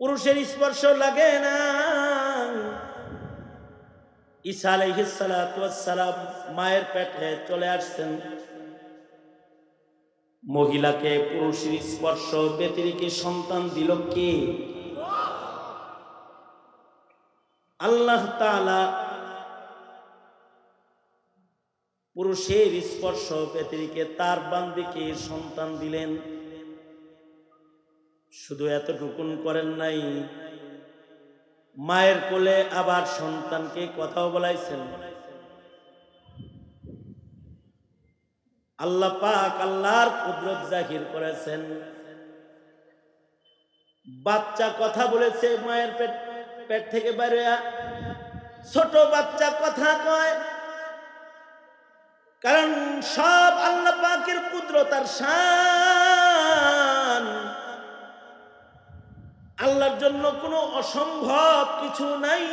পুরুষের স্পর্শ লাগে না। ঈসা আলাইহিস সালাতু ওয়াস সালাম মায়ের পেটে চলে আসছেন, মহিলাকে পুরুষের স্পর্শ ব্যতিরেকে সন্তান দিল কে? আল্লাহ তাআলা পুরুষের স্পর্শ ব্যতিরেকে তার বান্দিকে সন্তান দিলেন। শুধু এতটুকুন করেন নাই, মায়ের কোলে আবার সন্তানকে কথাও বলাইছেন। আল্লাহ পাক আল্লাহর কুদরত জাহির করেছেন। বাচ্চা কথা বলেছে মায়ের পেট থেকে বাইরে, ছোট বাচ্চা কথা কয়, কারণ সব আল্লাহ পাকের কুদরত আর শান। আল্লাহর জন্য কোনো অসম্ভব কিছু নাই।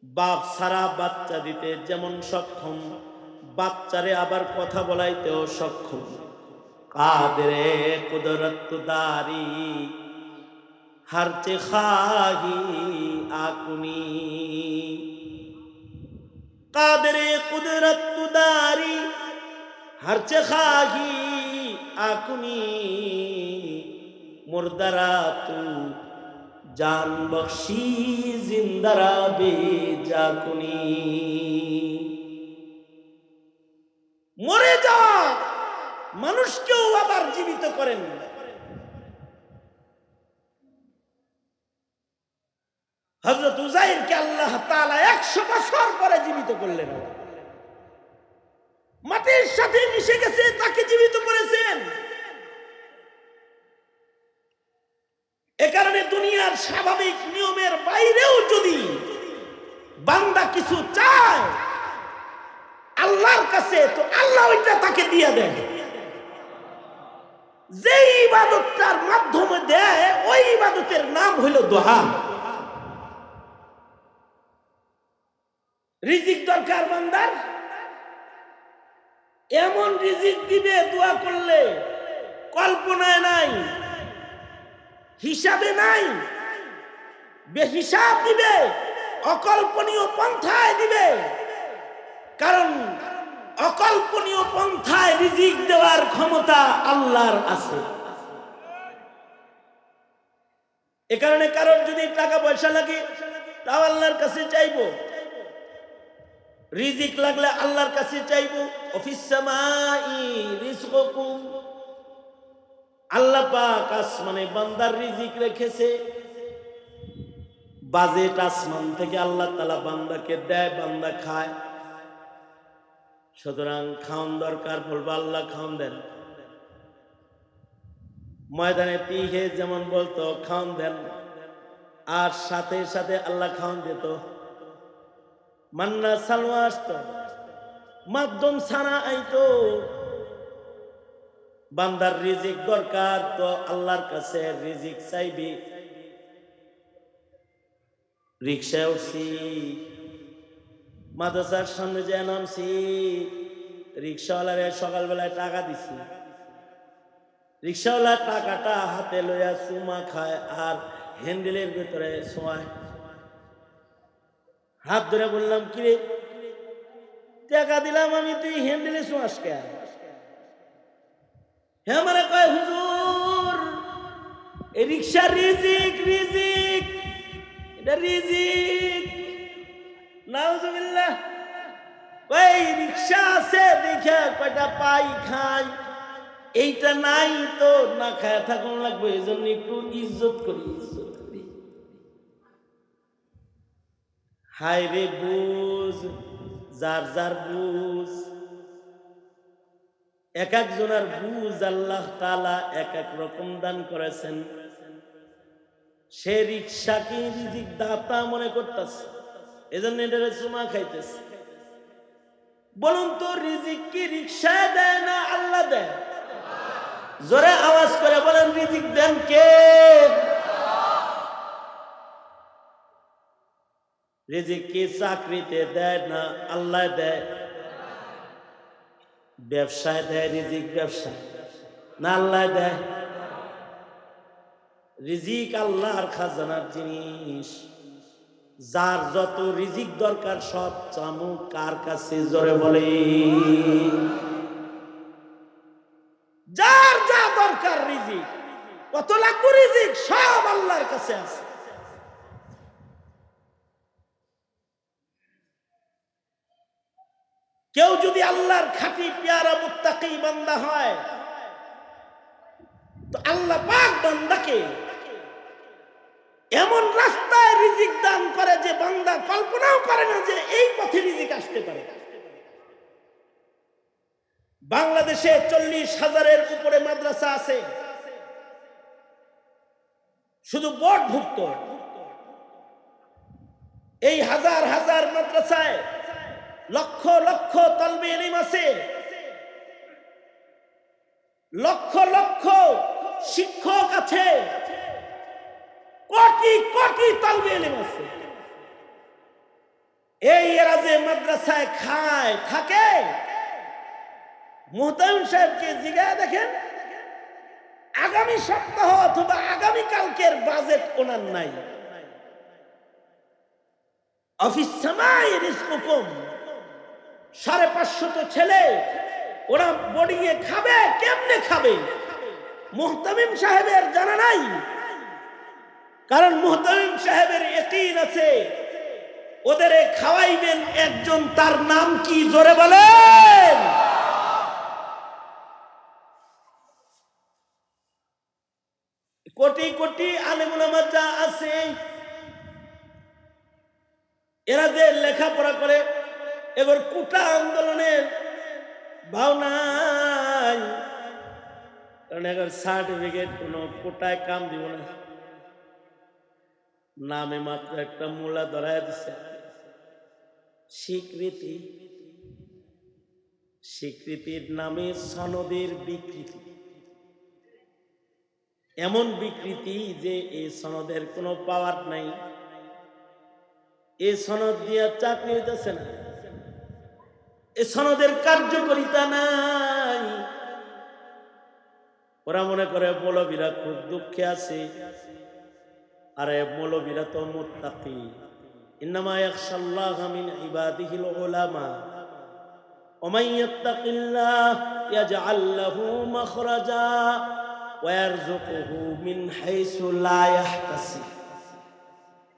বাপ সারা বাচ্চা দিতে যেমন সক্ষম, বাচ্চারে আবার কথা বলাইতেও সক্ষম। কাদরে কুদরত দারি हर चे खाही आकुनी कादरे कुदरत तुदारी हर चे खाही आकुनी मुर्दरा तू जान बख्शी जिंदरा बेजाकुनी मरे जा মানুষকেও আবার জীবিত করেন। হযরত উযাইরকে আল্লাহ তাআলা 100 বছর পরে জীবিত করলেন। মাটির সাথে মিশে গেছে, তাকে জীবিত করেছেন। এ কারণে দুনিয়ার স্বাভাবিক নিয়মের বাইরেও যদি বান্দা কিছু চায় আল্লাহর কাছে, তো আল্লাহ ওইটা তাকে দিয়ে দেয়। যে ইবাদতটার মাধ্যমে দেয় ওই ইবাদতের নাম হইল দোয়া। রিজিক দরকার বান্দার, এমন রিজিক দিবে দোয়া করলে কল্পনায় নাই, হিসাবে নাই, বেহিসাব দিবে, অকল্পনীয় পন্থায় দিবে। কারণ অকল্পনীয় পন্থায় রিজিক দেওয়ার ক্ষমতা আল্লাহর আছে। এ কারণে কারোর যদি টাকা পয়সা লাগে তাও আল্লাহর কাছে চাইবো, রিজিক লাগলে আল্লাহর কাছে চাইবো। অফিস সামাই রিজকুকুম, আল্লাহ পাক আসমানে বান্দার রিজিক রেখেছে, বাজেট আসমান থেকে আল্লাহ তাআলা বান্দাকে দেয়, বান্দা খায়। সুতরাং খাওন দরকার, বলবো আল্লাহ খাওন দেন। ময়দানে তিহে যেমন বলতো খাওন দেন, আর সাথে সাথে আল্লাহ খাওয়ান দিত। মান্না সালওয়া আসতো, মাধ্যম ছাড়া আইতো। বান্দার রিজিক দরকার তো আল্লাহর কাছে রিজিক চাইবি। রিক্সায় উঠছি, মাদ্রাসার সামনে যে নামছি, রিক্সাওয়ালারে সকালবেলায় টাকা দিছি। রিক্সাওয়ালা টাকাটা হাতে লইয়া চুমা খায় আর হ্যান্ডেলের ভিতরে ছোঁয়ায়। হাত ধরে বললাম, কিরে টাকা দিলাম আমি, তুই হ্যান্ডেলে ছোঁয়াস কে? হ্যাঁ মানে কয়, হুজুর এই রিক্সা রিজিক, রিজিক, এটা রিজিক। নাউজুবিল্লাহ। কই রিক্সা আছে দেখে কয়টা পাই খাই, এইটা নাই তো না খায় থাকুন লাগবে। এই জন্য একটু ইজ্জত করি, ইজ্জত করি। হায় রে বুঝ, যার যার বুঝ, এক একজনের বুঝ আল্লাহ তাআলা এক এক রকম দান করেছেন। সে রিক্সাকে রিজিক দাতা মনে করতেছে, এজন্য এটারে চুমা খাইতেছে। বলুন তো রিজিক কি রিক্সায় দেয় না আল্লাহ দেয়? জোরে আওয়াজ করে বলেন, রিজিক দেন কে? রিজিক কি চাকরিতে দেয় না আল্লাহ দেয়? ব্যবসায় দেয় রিজিক, ব্যবসায় না আল্লাহ দেয়? রিজিক আল্লাহর খাজানার জিনিস। যার যত রিজিক দরকার সব চামু কার কাছে? জোরে বলে, যার যা দরকার রিজিক, কত লাগবে রিজিক সব আল্লাহর কাছে আছে। কেউ যদি আল্লাহর খাঁটি পেয়ারা মুত্তাকি বান্দা হয় তো আল্লাহ পাক বান্দাকে এমন রাস্তায় রিজিক দান করে যে বান্দা কল্পনাও করে না যে এই পথে রিজিক আসতে পারে। বাংলাদেশে 40,000-এর উপরে মাদ্রাসা আছে, শুধু বোর্ডভুক্ত। এই হাজার হাজার মাদ্রাসায় লক্ষ লক্ষ তালবে ইলম আছে, লক্ষ লক্ষ শিক্ষক আছে, কোটি কোটি তালবে ইলম আছে। এই এরা যে মাদ্রাসায় খায় থাকে, মুহতামিম সাহেবকে জিজ্ঞাসা দেখেন, আগামী সপ্তাহ অথবা আগামী কালকের বাজেট ওনার নাই। অফিস সামাই রিজকুকুম, 550 ছেলে ওরা বোর্ডিংয়ে খাবে, কেমনে খাবে মুহতামিম সাহেবের জানা নাই। কারণ মুহতামিম সাহেবের ইয়াকিন আছে ওদের খাওয়াইবেন একজন, তার নাম কি? জোরে বলেন। কোটি কোটি আলেম উলামা যা আছে, এরা যে লেখাপড়া করে, এবার কোটা আন্দোলনের ভাও নাই। কারণ এবার সার্টিফিকেট কোনো কোটায় কাম দিব না, নামে মাত্র একটা মূলা ধরায় দিচ্ছে। স্বীকৃতি, স্বীকৃতির নামে সনদের বিকৃতি, এমন বিকৃতি যে এই সনদের কোনো পাওয়ার নাই। এই সনদ দিয়ে চাকরি হইতেছে না, এই সনদের কার্যকারিতা নাই। ওরা মনে করে মৌলবীরা খুব দুঃখে আছে। আরে মৌলবীরা তো মুত্তাকি। ইন্নামা ইয়াখশাল্লাহা মিন ইবাদিহিল উলামা ওয়া মান ইয়াত্তাকিল্লাহ ইয়াজআল লাহু মাখরাজা ওয়া ইয়ারযুকুহু মিন হাইসু লা ইয়াহতাসিব।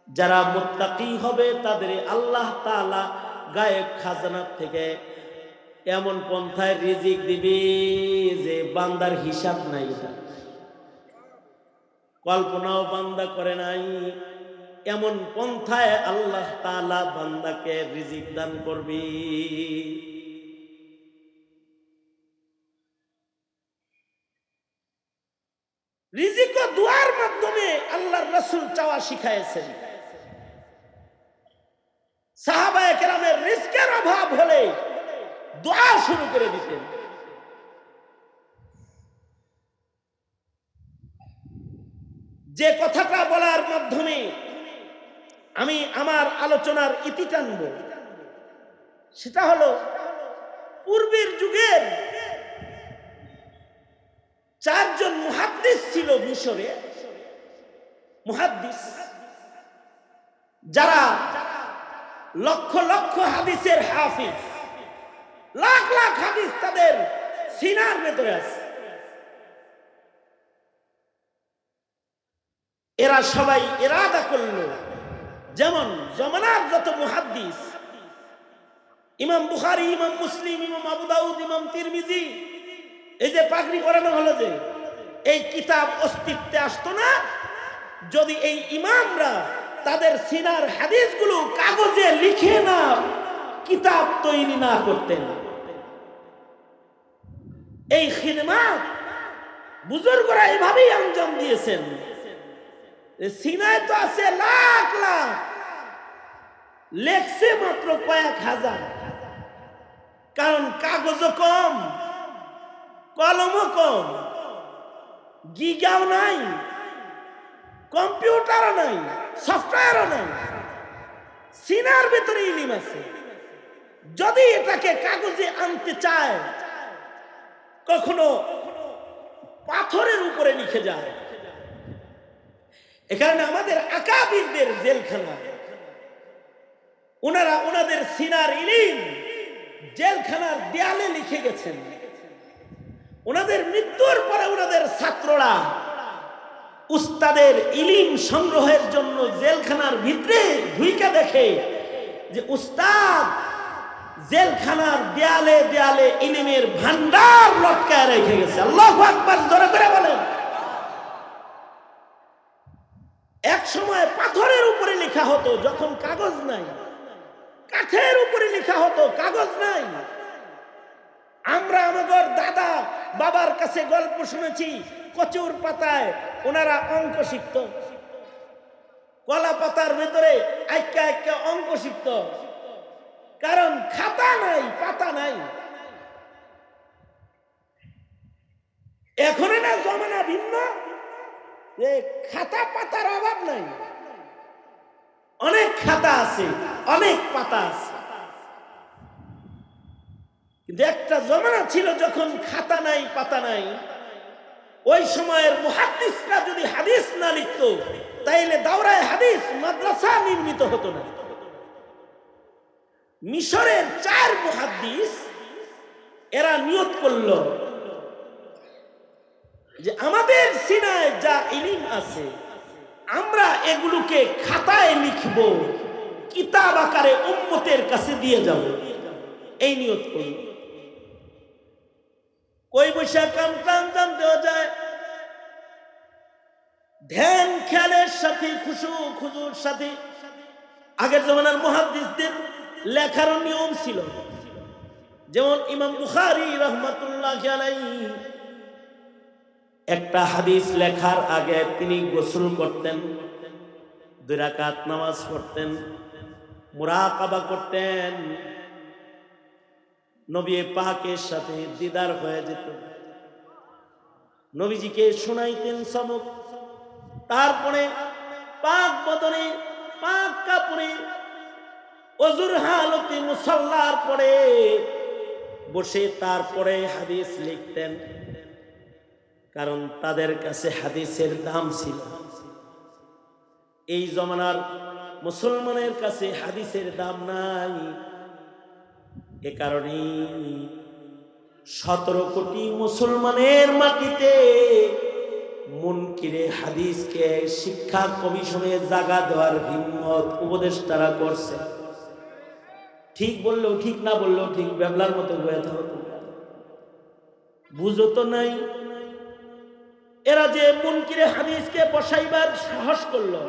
যারা মুত্তাকি হবে তাদের আল্লাহ তাআলা গায়েব খাজানা থেকে এমন পন্থায় রিজিক দিবে যে বান্দার হিসাব নাই, কল্পনাও বান্দা করে নাই। এমন পন্থায় আল্লাহ তাআলা বান্দাকে রিজিক দান করবে। রিজিক ও দুআর মাধ্যমে আল্লাহ আল্লাহর রাসূল চাওয়া শিখাইছেন। সাহাবায়ে কেরামের রিজকের অভাব হলে দোয়া শুরু করে দিতেন। যে কথাটা বলার মাধ্যমে আমি আমার আলোচনার ইতি টানব, সেটা হলো পূর্বের যুগের 4 জন মুহাদ্দিস ছিল মিশরে, মুহাদ্দিস যারা লক্ষ লক্ষ হাদিসের হাফিজ, লাখ লাখ হাদিস তাদের সিনার ভেতরে আছে। এরা সবাই ইরাদা করল, যেমন জমানার যত মুহাদ্দিস, ইমাম বুখারী, ইমাম মুসলিম, ইমাম আবু দাউদ, ইমাম তিরমিজি, এই যে পাগড়ি পরানো হলো, যে এই কিতাব অস্তিত্বে আসতো না যদি এই ইমামরা তাদের সিনার হাদিসগুলো কাগজে লিখে না কিতাব তৈরি না করতেন। এই খিদমাত বুজুর্গরা এভাবেই আঞ্জাম দিয়েছেন। সিনায় তো আছে লাখ লাখ, লেখছে মাত্র কয়েক হাজার, কারণ কাগজও কম, কলমও কম, গিগাও নাই, কম্পিউটারও নাই, সফটওয়্যারও নাই, সিনার ভিতরে ইলম আছে। যদি এটাকে কাগজে আনতে চায়, কখনো পাথরের উপরে লিখে যায়। এখানে আমাদের আকাবিরদের জেলখানা, ওনারা ওনাদের সিনার ইলম জেলখানার দেয়ালে লিখে গেছেন। ওনাদের মৃত্যুর পরে ওনাদের ছাত্ররা উস্তাদের ইলম সংগ্রহের জন্য জেলখানার ভিতরে ঢুইকা দেখে যে উস্তাদ জেলখানার দেয়ালে দেয়ালে ইলমের ভান্ডার লটকায় রেখে গেছে। আল্লাহু আকবার, জোরে করে বলেন। এক সময় পাথরের উপরে লেখা হতো যখন কাগজ নাই, কাঠের উপরে লেখা হতো, কাগজ নাই। আমরা আমাদের দাদা বাবার কাছে গল্প শুনেছি, কচুর পাতায় ওনারা অঙ্ক শিখত, কলা পাতার ভেতরে আইকা আইকা অঙ্ক শিখত, কারণ খাতা নাই, পাতা নাই। এখন না জমানা ভিন্ন, যে খাতা পাতার অভাব নাই, অনেক খাতা আছে, অনেক পাতা আছে। কিন্তু একটা জমানা ছিল যখন খাতা নাই, পাতা নাই। ওই সময়ের মুহাদ্দিসরা যদি হাদিস না লিখত, তাইলে দাওরায়ে হাদিস মাদ্রাসা নির্মিত হতো না। মিশরের 4 মুহাদ্দিস এরা নিয়ত করল যে আমাদের সিনায় যা ইলম আছে আমরা এগুলোকে খাতায় লিখব, কিতাব আকারে উম্মতের কাছে দিয়ে যাব। এই নিয়ত করল। কই বৈশা কাম টান দেওয়া যায়, ধ্যান খেয়ালের সাথে, খুশু খুজুর সাথে। আগের জমানার মুহাদ্দিসদের লেখার নিয়ম ছিল, যেমন ইমাম বুখারী রাহমাতুল্লাহি আলাইহি একটা হাদিস লেখার আগে তিনি গোসল করতেন, 2 রাকাত নামাজ পড়তেন, মুরাকাবা করতেন, নবী পাকের সাথে দিদার হয়ে যেত, নবীজিকে শোনাইতেন সবক। তারপরে পাক বদনে, পাক কাপড়ে, ওযুর হালতে মুসাল্লার পরে বসে তারপরে হাদিস লিখতেন, কারণ তাদের কাছে হাদিসের দাম ছিল। এই জমানার মুসলমানের কাছে হাদিসের দাম নাই। এ কারণেই 17 কোটি মুসলমানের মাটিতে মুনকিরে হাদিসকে শিক্ষা কমিশনে জায়গা দেওয়ার হিম্মত উপদেষ্টারা করছে। ঠিক বললেও ঠিক, না বললেও ঠিক, বেবলার মতো বয়ে থাকতো, বুঝো তো নাই। এরা যে মুনকিরে হাদিসকে বসাইবার সাহস করলো,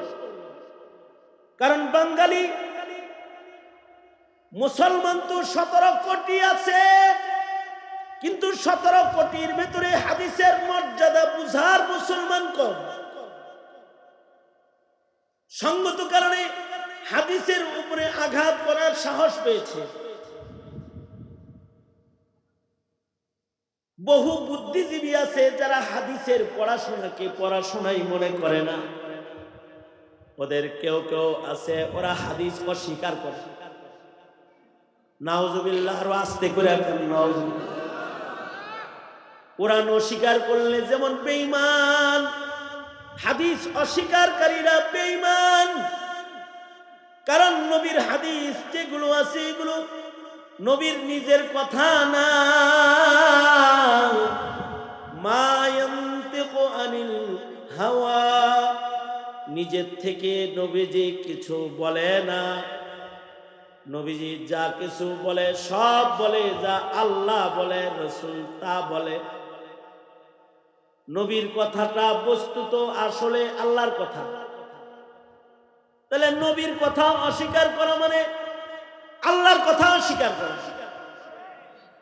কারণ বাঙালি মুসলমান তো 17 কোটি আছে, কিন্তু 17 কোটির ভেতরে হাদিসের মর্যাদা বুঝার মুসলমান কম। সঙ্গত কারণে হাদিসের উপরে আঘাত করার সাহস পেয়েছে। বহু বুদ্ধিজীবী আছে যারা হাদিসের পড়াশোনাকে পড়াশোনাই মনে করে না। ওদের কেউ কেউ আছে ওরা হাদিস অস্বীকার করে। নাউজুবিল্লাহ, আরো আস্তে করে নাউজুবিল্লাহ। কোরআন অস্বীকার করলে যেমন বেঈমান, হাদিস অস্বীকারীরা বেঈমান। কারণ নবীর হাদিস যেগুলো আছে এগুলো নবীর নিজের কথা না। মা ইয়ানতিকু আনিল হাওয়া, নিজের থেকে নবীজি কিছু বলে না। নবীজি যা কিছু বলে সব বলে যা আল্লাহ বলে, রাসূল তা বলে। নবীর কথাটা বস্তুত আসলে আল্লাহর কথা। তাহলে নবীর কথা অস্বীকার করা মানে আল্লাহর কথা অস্বীকার করা।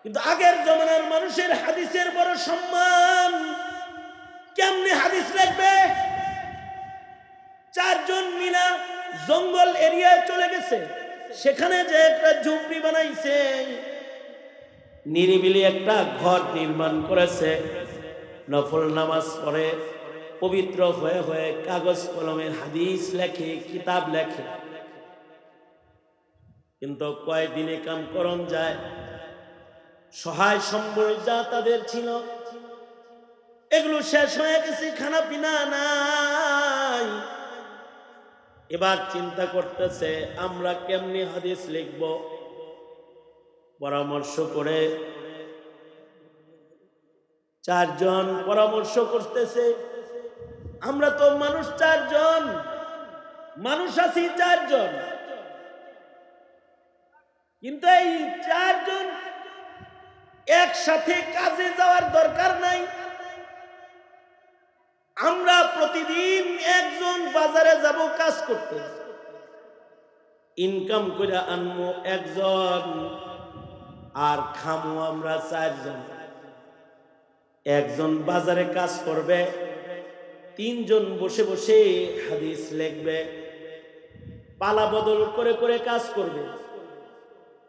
কিন্তু আগের জমানার মানুষের হাদিসের বড় সম্মান। কেমনে হাদিস লিখবে? 4 জন মিলা জঙ্গল এরিয়ায় চলে গেছে, সেখানে যে একটা ঝুপড়ি বানাইছে, নিরিবিলি একটা ঘর নির্মাণ করেছে, নফল নামাজ পড়ে পবিত্র হয়ে হয়ে কাগজ কলমে হাদিস লেখে, কিতাব লেখে। কিন্তু কয়দিনে কাম করণ যায়। সহায় সম্বল যা তাদের ছিল এগুলো শেষ হয়ে গেছে, খানা পিনা নাই। এবার চিন্তা করতেছে আমরা কেমনি হাদিস লিখব। পরামর্শ করে 4 জন পরামর্শ করতেছে। আমরা তো মানুষ 4 জন, মানুষ আছি 4 জন, কিন্তু এই 4 জন একসাথে কাজে যাওয়ার দরকার নাই। আমরা প্রতিদিন একজন বাজারে যাব কাজ করতে, ইনকাম করে আনবো একজন, আর খামো আমরা 4 জন। একজন বাজারে কাজ করবে, 3 জন বসে বসে হাদিস লিখবে। পালা বদল করে করে কাজ করবে।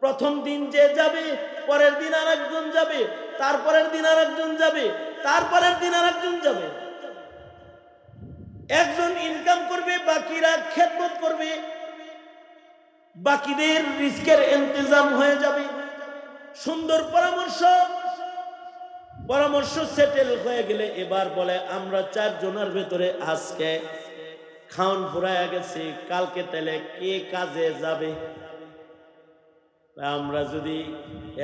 প্রথম দিন যে যাবে, পরের দিন আরেকজন যাবে, তারপরের দিন আরেকজন যাবে, তারপরের দিন আরেকজন যাবে। একজন ইনকাম করবে, বাকিরা খেদমত করবে, বাকিদের রিস্কের ইন্তজাম হয়ে যাবে। সুন্দর পরামর্শ সেটেল হয়ে গেলে এবার বলে আমরা 4 জনের ভেতরে আজকে খাওন ফুরাইয়া গেছে, কালকে তাহলে কে কাজে যাবে। আমরা যদি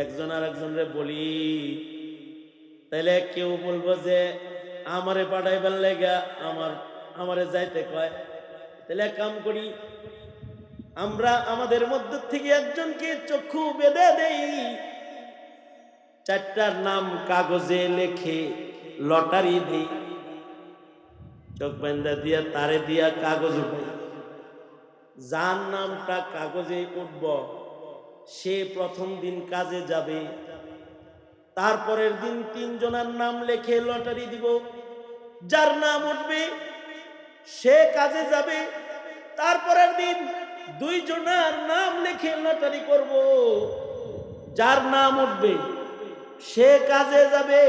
একজন আর একজনের বলি তাহলে কেউ বলবো যে আমারে পাঠাইবার লেগা আমারে যাইতে কয়। তাহলে কাম করি, আমরা আমাদের মধ্য থেকে একজনকে চক্ষু বেঁধে দেই, 4টার নাম কাগজে লিখে লটারি দেই, চোখ বেঁধে দিয়া তারে দিয়া কাগজ উঠাই। যার নামটা কাগজে উঠব সে প্রথম দিন কাজে যাবে। তারপরের দিন 3 জনের নাম লিখে লটারি দিব। যার নাম উঠবে সে কাজে যাবে। তারপরের দিন 2 জনের নাম লিখে লটারি করব। যার নাম উঠবে সে কাজে যাবে।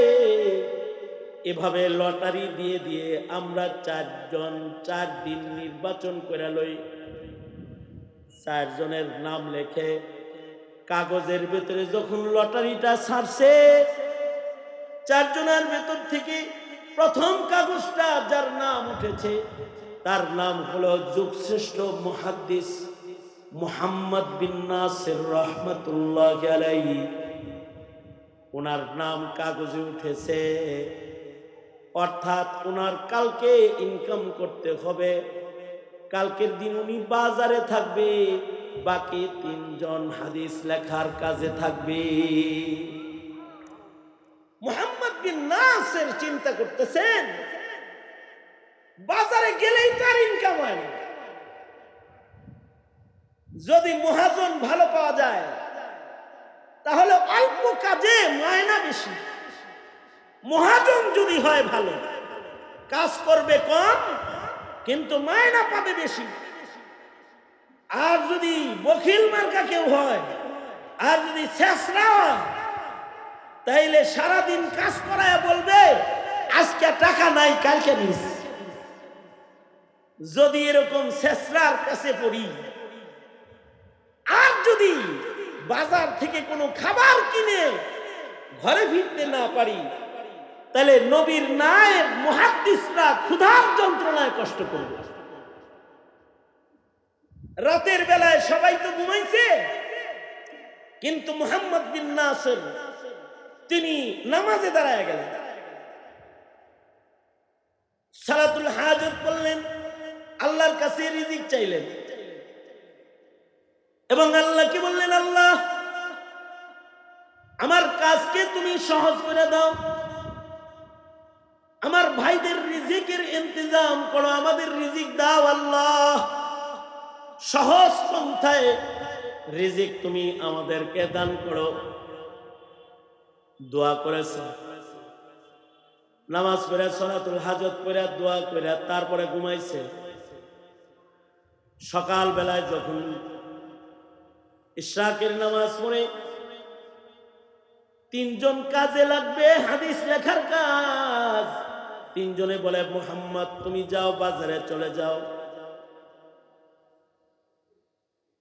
এভাবে লটারি দিয়ে দিয়ে আমরা 4 জন 4 দিন নির্বাচন করে লই। 4 জনের নাম লেখে কাগজের ভেতরে যখন লটারিটা ছাড়ছে, 4 জনের ভেতর থেকে প্রথম কাগজটা যার নাম উঠেছে তার নাম হলো যুগশ্রেষ্ঠ মুহাদ্দিস মুহাম্মদ বিন নাসির রাহমাতুল্লাহি আলাইহি। ওনার নাম কাগজে উঠেছে, অর্থাৎ ওনার কালকে ইনকাম করতে হবে। কালকের দিন উনি বাজারে থাকবে, বাকি 3 জন হাদিস লেখার কাজে থাকবে। মুহাম্মদ বিন নাসির চিন্তা করতেছেন বাজারে গেলেই তার ইনকাম হয় না। যদি মহাজন ভালো পাওয়া যায় তাহলে অল্প কাজে মায়না বেশি। মহাজন যদি হয় ভালো, কাজ করবে কম কিন্তু মায়না পাবে বেশি। আর যদি বখিল মার্কা কেউ হয়, আর যদি শেষরা হয়, তাইলে সারাদিন কাজ করায় বলবে আজকে টাকা নাই, কালকে নিস। যদি এরকম শেষরার কাছে পড়ি, আর যদি বাজার থেকে কোনো খাবার কিনে ঘরে ফিরতে না পারি, তাহলে নবীর নায়েব মুহাদ্দিসরা ক্ষুধার যন্ত্রণায় কষ্ট করবে। রাতের বেলায় সবাই তো ঘুমাইছে, কিন্তু মুহাম্মদ বিন নাসির তিনি নামাজে দাঁড়ায় গেলেন, সালাতুল হাজত পড়লেন, আল্লাহর কাছে রিজিক চাইলেন এবং আল্লাহকে বললেন, আল্লাহ আমার কাজকে তুমি সহজ করে দাও, আমার ভাইদের রিজিকের ইন্তজাম করো, আমাদের রিজিক দাও আল্লাহ, সহজ পন্থায় রিজিক তুমি আমাদেরকে দান করো। দোয়া করেছে, নামাজ পড়ে সালাতুল হাজত পড়ে দোয়া করে তারপরে ঘুমাইছে। সকাল বেলায় যখন ইশরাকের নামাজ পড়ে, তিনজন কাজে লাগবে, হাদিস লেখার কাজ। তিনজনে বলে, মুহাম্মদ তুমি যাও, বাজারে চলে যাও,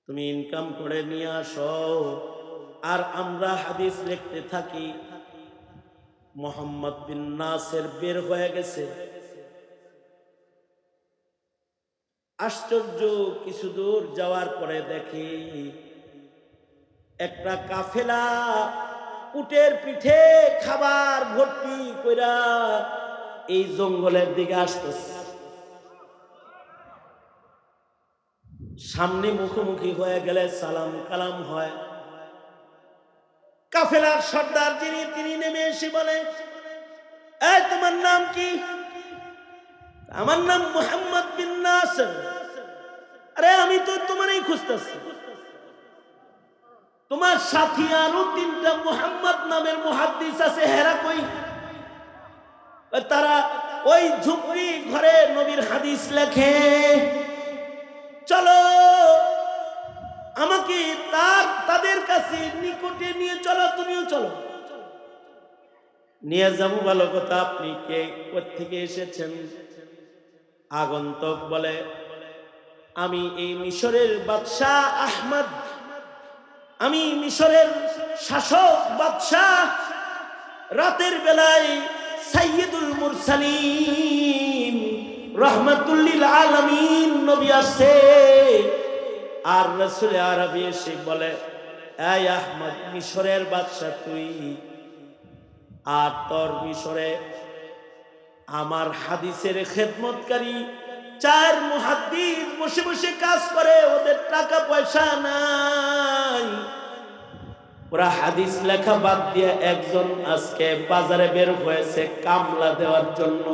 তুমি ইনকাম করে নিয়ে আসো, আর আমরা হাদিস লিখতে থাকি। মুহাম্মদ বিন নাসির বের হয়ে গেছে। আশ্চর্য, কিছু দূর যাওয়ার পরে দেখি একটা কাফেলা উটের পিঠে খাবার ভর্তি কইরা এই জঙ্গলের দিকে আসতেছে। সামনে মুখোমুখি হয়ে গেলে সালাম কালাম হয়। কাফেলার সর্দার যিনি, তিনি নেমে এসে বলে, এই তোমার নাম কি? আমার নাম মুহাম্মদ বিন নাসির। আরে আমি তো তোমারই খুঁজতেছি, তোমার সাথী আরো তিনটা মুহাম্মদ নামের মুহাদ্দিস আছে, হেরা কই? তারা ওই ঝুপড়ি ঘরে নবীর হাদিস লেখে, চলো আমাকে তাদের কাছে নিকটে নিয়ে চলো, তুমিও চলো। নিয়ে যাবো, ভালো কথা, আপনি কে, কোত্থেকে এসেছেন? আগন্তক বলে, আমি এই মিশরের বাদশাহ আহমদ, আমি মিশরের শাসক বাদশাহ। রাতের বেলায় সাইয়্যিদুল মুরসালিন রাহমাতুল লিল আলামিন নবী আসে, আর রাসূল আরবি এসে বলে, এই আহমদ, মিশরের বাদশাহ তুই, আর তোর মিশরে আমার হাদিসের খেদমতকারী চার মুহাদ্দিস বসে বসে কাজ করে, ওদের টাকা পয়সা নাই, ওরা হাদিস লেখা বাদ দিয়ে একজন আজকে বাজারে বের হয়েছে কামলা দেওয়ার জন্য।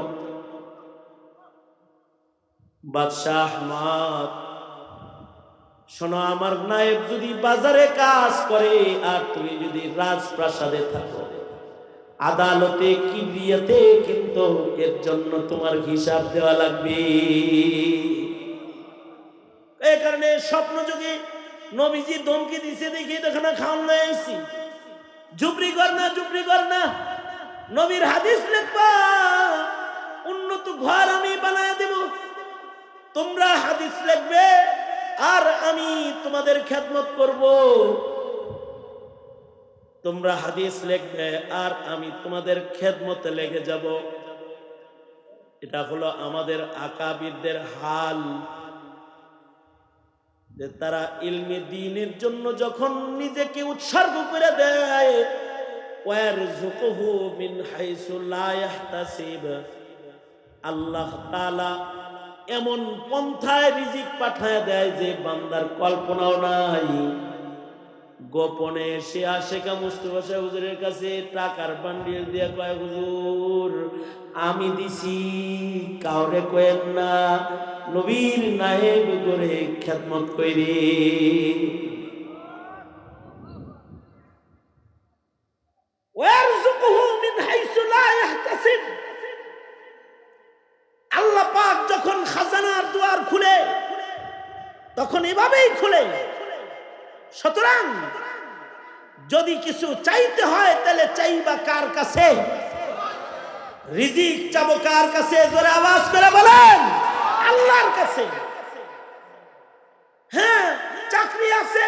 বাদশাহ আহমদ, শোনো, আমার নায়েব যদি বাজারে কাজ করে আর তুমি যদি রাজপ্রাসাদে থাকো, আদালতে কিবরিয়াতে কিন্তু এর জন্য তোমার হিসাব দেওয়া লাগবে। এই কারণে স্বপ্ন যোগে নবীজি ধমকি দিছে, দেখি দেখানা খাওয়ান লয়ে আইছি, ঝুপড়ি কর না, ঝুপড়ি কর না, নবীর হাদিস লিখবা, উন্নত ঘর আমি বানায় দেব, তোমরা হাদিস লিখবে আর আমি তোমাদের খেদমত করব। তোমরা হাদিস লিখবে আর আমি তোমাদের খেদমতে লেগে যাব। এটা হলো আমাদের আকাবিরদের হাল, যে তারা ইলমে দ্বীনের জন্য যখন নিজেকে উৎসর্গ করে দেয়, ওয়ারযুকুহু মিন হাইসু লা ইয়াহতাসিব, আল্লাহ তাআলা এমন পন্থায় রিজিক পাঠায় দেয় যে বান্দার কল্পনাও নাই। গোপনে এসে আশেকা মুস্তাফা সাহেব হুজুরের কাছে টাকার বান্ডিল দিয়ে কয়, হুজুর আমি দিছি, কাউরে কয়েন না, নবীর নায়েব করে খেদমত কইরে। ওয়ারযুকুহু মিন হাইসু লা ইয়াহতাসিব, আল্লাহ পাক যখন খাজানার দুয়ার খুলে তখন এভাবে এভাবেই খুলে। সুতরাং যদি কিছু চাইতে হয় তাহলে চাইবা কার কাছে? রিজিক চাবো কার কাছে? জোরে আওয়াজ করে বলেন, আল্লাহর কাছে। হ্যাঁ, চাকরি আছে,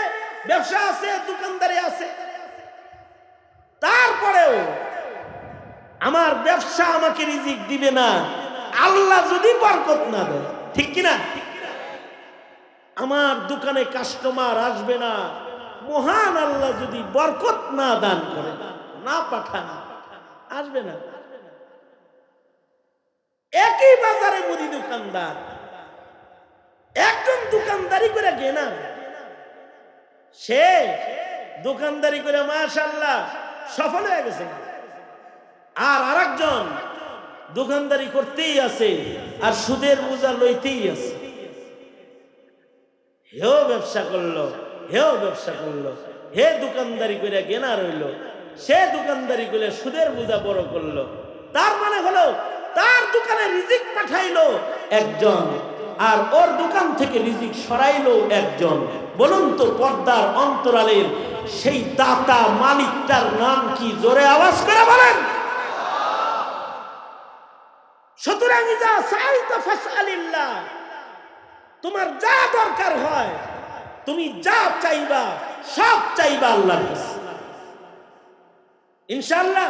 ব্যবসা আছে, দোকানদারি আছে, তারপরেও আমার ব্যবসা আমাকে রিজিক দিবে না আল্লাহ যদি বরকত না দেয়। ঠিক কিনা? আমার দোকানে কাস্টমার আসবে না মহান আল্লাহ যদি বরকত না দান করে, না পাঠান, আসবে না। একই বাজারে মুদি দোকানদার, একজন দোকানদারি করে গেনা, সে দোকানদারি করে মাশাআল্লাহ সফল হয়ে গেছে, আর আরেকজন দোকানদারি করতেই আছে আর সুদের বোঝা লইতেই আছে। হেও ব্যবসা করলো, হেও ব্যবসা করলো, হে দোকানদারি করে গেনা রইল, সে দোকানদারি করে সুদের বোঝা বড় করলো। তার মানে হলো তার দোকানে রিজিক পাঠাইলো একজন, আর ওর দোকান থেকে রিজিক সরাইলো একজন। বলুন তো পর্দার অন্তরালের সেই দাতা মালিকটার নাম কি? জোরে আওয়াজ করে বলেন। সুতরাং ইজা সাআলতা ফাসআলিল্লাহ, তোমার যা দরকার হয়, তুমি যা চাইবা সব চাইবা আল্লাহর কাছে, ইনশাআল্লাহ